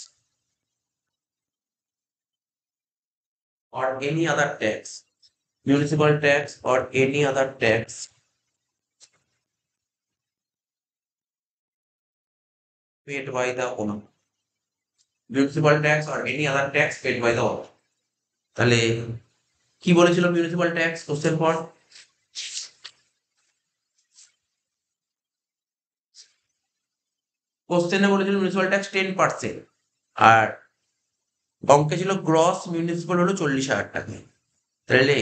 or any other tax, municipal tax or any other tax paid by the owner, municipal tax or any other tax paid by the owner। তাহলে কি বলেছিল মিউনিসিপাল ট্যাক্স কোশ্চেন পর? কোশ্চেনে বলেছিল municipal tax 10%, আর অঙ্কে ছিল gross municipal হলো 40,000 টাকা। তাহলে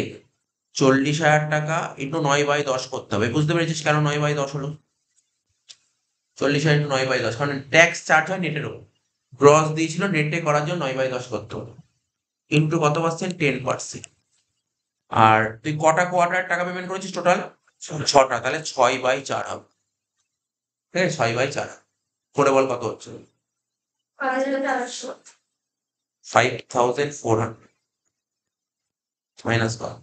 40,000 টাকা ইন্টু 9/10 করতে হবে। বুঝতে পেরেছিস কেন 9/10 হলো? 40,000 ইন্টু 9/10, কারণ ট্যাক্স চার্জ হয় নেটের উপর। গ্রস দিয়েছিল, নেটে করার জন্য 9/10 করতে হবে। ইন্টু কত পার্সেন্ট? 10%। আর তুই কটা কোয়ার্টার টাকা পেমেন্ট করেছিস টোটাল? 6টা। তাহলে 6/4 হবে। ঠিক আছে, 6/4 করে বল কত হচ্ছে? 5,400। 5,400 মাইনাস কর।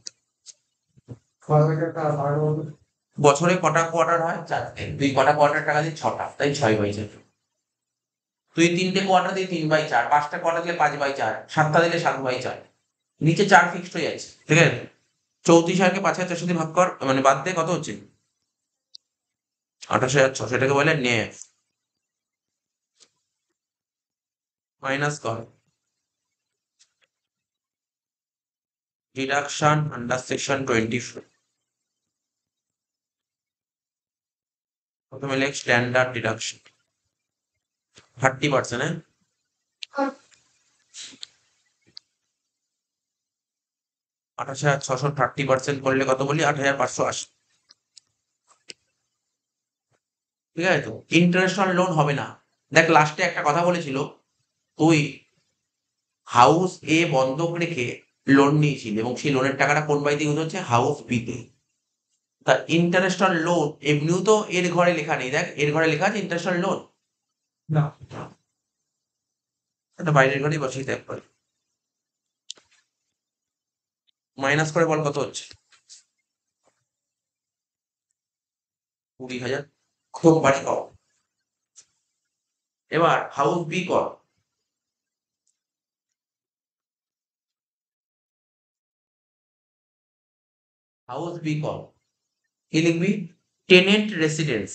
বছরে কটা কোয়ার্টার হয়? 4টে। তুই কটা কোয়ার্টার টাকা দিস? 6টা, তাই 6/4। তুই 3টে কোয়ার্টার দিয়ে 3/4, 5টা কোয়ার্টার দিলে 5/4, 7টা দিলে 7/4। নিচে 4 ফিক্সড হয়ে যাচ্ছে, ঠিক আছে। 34,000কে 5,400 দিয়ে ভাগ কর, মানে বাদ দে, কত হচ্ছে? 28,600। সেটাকে বলে নেফ। মাইনাস কর ডিডাকশন আন্ডার সেকশন 24। প্রথমে লেখ স্ট্যান্ডার্ড ডিডাকশন 30%। হ্যাঁ, 28,600 30% করলে কত বলি? 8,580। ঠিক আছে, তো ইন্টারন্যাশনাল লোন হবে না। দেখ লাস্টে একটা কথা বলেছিল, তুই হাউস এ বন্ধক রেখে লোন নিয়েছিল এবং সেই লোনের টাকাটা কোন বাড়িতে ইউজ হচ্ছে? হাউস বি তে। তা ইন্টারন্যাশনাল লোন এমনিও তো এর ঘরে লেখা নেই। দেখ এর ঘরে লেখা আছে ইন্টারন্যাশনাল লোন? না। এটা বাইরের ঘরেই বসিয়ে দেখ একবার। মাইনাস করে বল কত হচ্ছে? 20,000। খুব বাড়ি কর। এবার হাউস বি কর। হাউস বি কর, কি লিখবি? Tenant residence.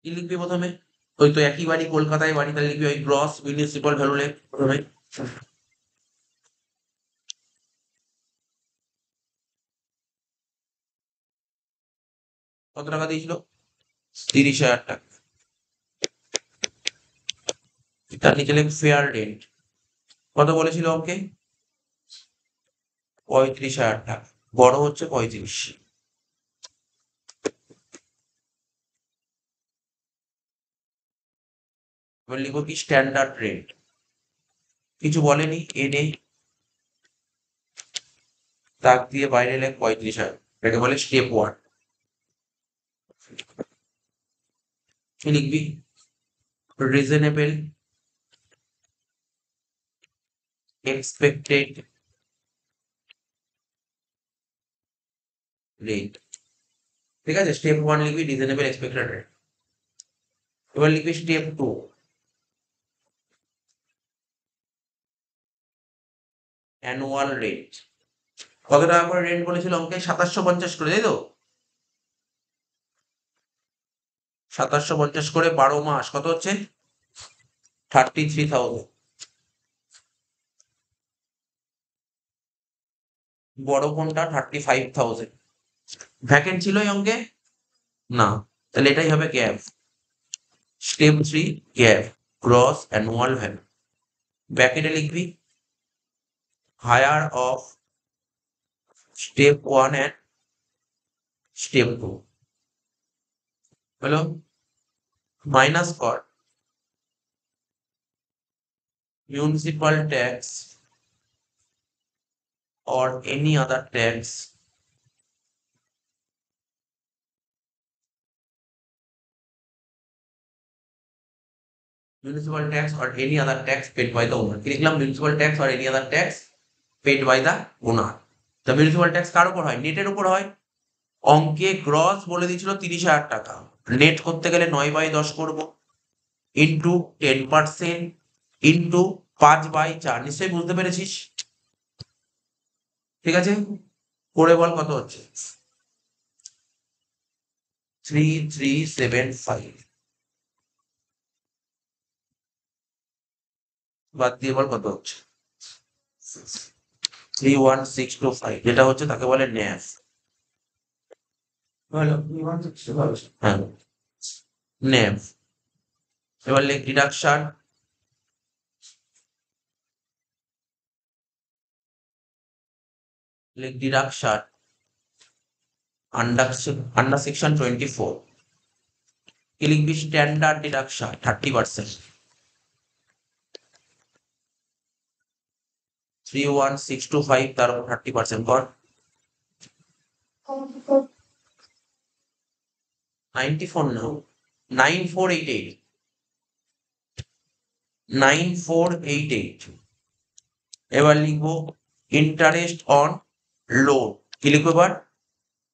কি লিখবি প্রথমে? ওই তো একই বাড়ি, কলকাতায় বাড়ি, তাহলে লিখবি ওই গ্রস মিউনিসিপাল ভ্যালু লেখ প্রথমে। কত টাকা দিয়েছিল? 30,000 টাকা। তার নিচে লেখ ফেয়ার রেন্ট, কত বলেছিল ওকে? 35,000 টাকা, বড় হচ্ছে 35। এবার লিখবো কি স্ট্যান্ডার্ড রেন্ট, কিছু বলেনি, এ নেই, দাগ দিয়ে বাইরে লেখ 35,000, এটাকে বলে স্টেপ 1। কি লিখবি? রিজনেবল এক্সপেক্টেড রেট, ঠিক আছে? স্টেপ 1 লিখবি রিজনেবল এক্সপেক্টেড রেট। এবার লিখবি স্টেপ 2 অ্যানুয়াল রেট। কত টাকা করে রেন্ট বলেছিল অঙ্কে? 2750 করে, তাই তো? 2750 করে 12 মাস কত হচ্ছে? 33,000। বড় কোনটা? 35,000। ভ্যাকেন্ট ছিল এই অঙ্কে? না, তাহলে এটাই হবে গ্যাপ। স্টেপ 3 গ্যাপ গ্রস অ্যানুয়াল ভ্যালু, ব্র্যাকেটে লিখবি higher of step 1 and step 2 হলো, মাইনাস কর municipal tax or any other tax municipal tax or any other tax paid by the owner। কি লিখলাম? municipal tax or any other tax paid by the owner। the municipal tax কার উপর হয়? নেটের উপর হয়। অঙ্কে গ্রস বলে দিয়েছিল 30,000 টাকা, নেট করতে গেলে 9/10 করব, ইন্টু 10% ইন্টু 5/4, নিশ্চয়ই বুঝতে পেরেছিস? ঠিক আছে, করে বল কত হচ্ছে? 3375, বাদ দিয়ে বল কত হচ্ছে? 31625, যেটা হচ্ছে তাকে বলে ন্যাফ। হলো, হ্যাঁ ন্যাফ। এবার লেখ ডিডাকশন, লেখ ডিডাকশন আন্ডার সেকশন 24। কি লিখবি? Standard deduction 30%। 31625 তার উপর 30% কর, 94 না, 9488, 9488। এবার লিখবো ইন্টারেস্ট অন লোন। কি লিখবো এবার?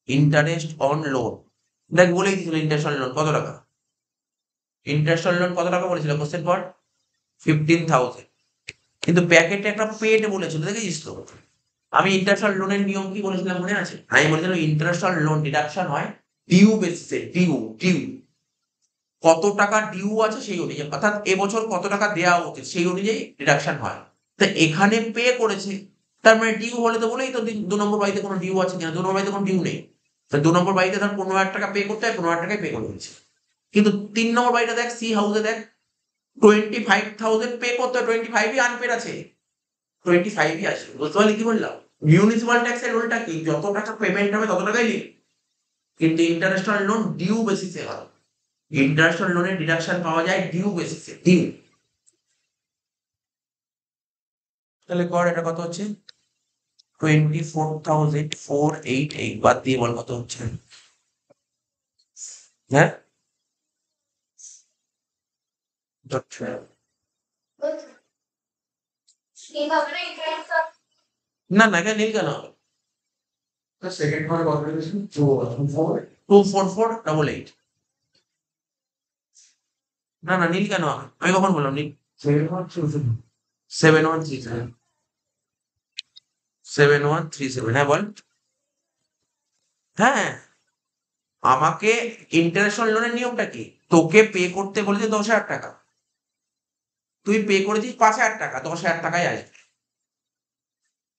Interest on loan. দেখ বলেই দিয়েছিল ইন্টারেস্ট অন লোন কত টাকা। ইন্টারেস্ট অন লোন কত টাকা বলেছিল কোশ্চেন পর? 15,000। কিন্তু প্যাকেটে একটা পেড বলেছিল, দেখেছিস তো? আমি ইন্টারেস্ট অন লোনের নিয়ম কি বলেছিলাম মনে আছে? আমি বলেছিলাম ইন্টারেস্ট অন লোন ডিডাকশন হয় ডিউ বেসিসে, ডিউ ডিউ কত টাকা ডিউ আছে সেই অনুযায়ী, অর্থাৎ এবছর কত টাকা দেওয়া উচিত সেই অনুযায়ী ডিডাকশন হয়। তো এখানে পে করেছে, তার মানে ডিউ হলে তো বলেই তো 2 নম্বর বাড়িতে কোনো ডিউ আছে কিনা, 2 নম্বর বাড়িতে কোনো ডিউ নেই। তো 2 নম্বর বাড়িতে ধর 15,000 টাকা পে করতে হয়, 15,000 টাকায় পে করে দিয়েছে। কিন্তু 3 নম্বর বাড়িটা দেখ, সি হাউসে দেখ 25,000 পে করতে হয়, 25ই আনপেড আছে, 25ই আছে। বুঝতে পারলি কি বললাম? মিউনিসিপাল ট্যাক্সের রোলটা কি? যত টাকা পেমেন্ট হবে তত টাকাই নিই, কিন্তু ইন্টারন্যাশনাল লোন ডিউ বেসিসে হয়। ইন্টারন্যাশনাল লোনের ডিডাকশন পাওয়া যায় ডিউ বেসিসে, ডিউ। তাহলে কর, এটা কত হচ্ছে? 24,488, বাদ দিয়ে বল কত হচ্ছে? হ্যাঁ না না, এখানে নীল কেন হবে? সেকেন্ড ফর কত? 24488। না না, নীল কেন হবে? আমি কখন বললাম নীল? 7137, 7137, হ্যাঁ বল। হ্যাঁ, আমাকে ইন্টারন্যাশনাল লোনের নিয়মটা কি? তোকে পে করতে বলেছে 10,000 টাকা, তুই পে করেছিস 5,000 টাকা, 10,000 টাকায় আসবে।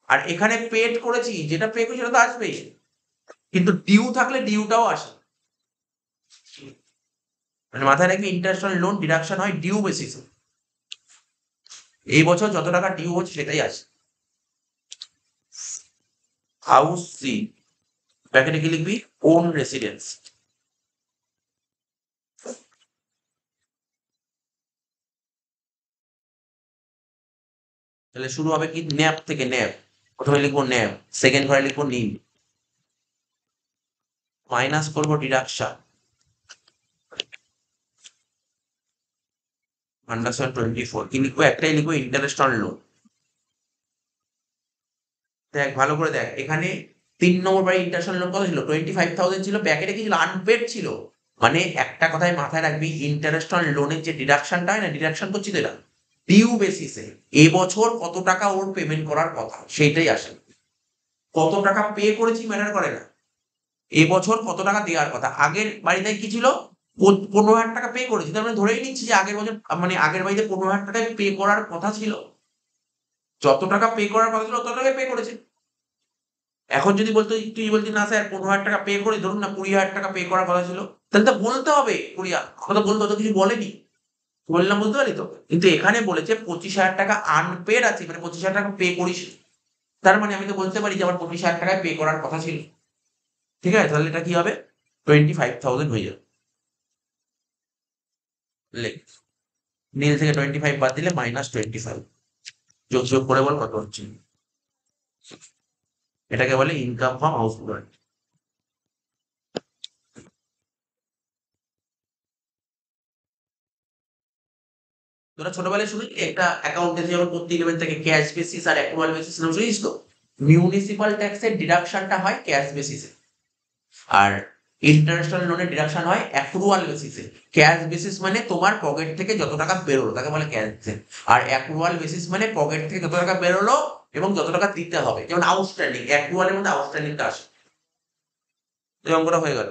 আর এখানে পেড করেছি, যেটা পে করেছি সেটা তো আসবেই, কিন্তু ডিউ থাকলে ডিউটাও আসে। মানে মাথায় রাখবি ইন্টারেস্ট লোন ডিডাকশন হয় ডিউ বেসিসে। এই বছর যত টাকা ডিউ হচ্ছে সেটাই আছে। হাউস সি, ব্র্যাকেটে কি লিখবি? Own residence. তাহলে শুরু হবে কি ন্যাপ থেকে, ন্যাপ প্রথমে লিখবো ন্যাপ, সেকেন্ড ঘরে লিখবো নিম, মাইনাস করবো ডিডাকশন আন্ডারস্ট্যান্ড 24, কি লিখবো? একটাই লিখবো ইন্টারেস্ট অন লোন। দেখ ভালো করে দেখ, এখানে 3 নম্বর বাড়ি ইন্টারেস্ট অন লোন কত ছিল? 25,000 ছিল, ব্যাকেটে কি ছিল? আনপেড ছিল। মানে একটা কথাই মাথায় রাখবি, ইন্টারেস্ট অন লোনের যে ডিডাকশনটা হয় না, ডিডাকশন করছি তো এটা ডিউ বেসিসে, এবছর কত টাকা ওর পেমেন্ট করার কথা সেইটাই আসে। কত টাকা পে করেছি ম্যাটার করে না, এবছর কত টাকা দেওয়ার কথা। আগের বাড়িতে কি ছিল? 15,000 টাকা পে করেছি, তার মানে ধরেই নিচ্ছি যে আগের বছর মানে আগের বাড়িতে 15,000 টাকায় পে করার কথা ছিল। যত টাকা পে করার কথা ছিল তত টাকায় পে করেছে। এখন যদি বলতো, তুই বলতি না স্যার 15,000 টাকা পে করে, ধরুন না 20,000 টাকা পে করার কথা ছিল, তাহলে তো বলতে হবে 20,000 কথা, বলতে তো কিছু বলেনি, বললাম বুঝতে পারি তো। কিন্তু এখানে বলেছে 25,000 টাকা আনপেড আছে, মানে 25,000 টাকা পে করিস। তার মানে আমি তো বলতে পারি যে আমার 25,000 টাকায় পে করার কথা ছিল। ঠিক আছে, তাহলে এটা কি হবে? 25,000 হয়ে যাবে। লেখ, নীল থেকে 25 বাদ দিলে -25, যোগ যোগ করে বল কত হচ্ছে। এটাকে বলে ইনকাম ফ্রম হাউস হোল্ড। তোরা ছোটবেলায় শুনি একটা অ্যাকাউন্টে যখন করতে গেলে থেকে ক্যাশ বেসিস আর অ্যাকুয়াল বেসিস নাম শুনিস তো? মিউনিসিপাল ট্যাক্সের ডিডাকশনটা হয় ক্যাশ বেসিসে, আর ইন্টারন্যাশনাল লোনের ডিডাকশন হয় অ্যাক্রুয়াল বেসিসে। ক্যাশ বেসিস মানে তোমার পকেট থেকে যত টাকা বেরোলো তাকে বলে ক্যাশ বেসিস, আর অ্যাক্রুয়াল বেসিস মানে পকেট থেকে যত টাকা বেরোলো এবং যত টাকা দিতে হবে, যেমন আউটস্ট্যান্ডিং, অ্যাক্রুয়ালের মধ্যে আউটস্ট্যান্ডিংটা আসে। এই অঙ্কটা হয়ে গেল।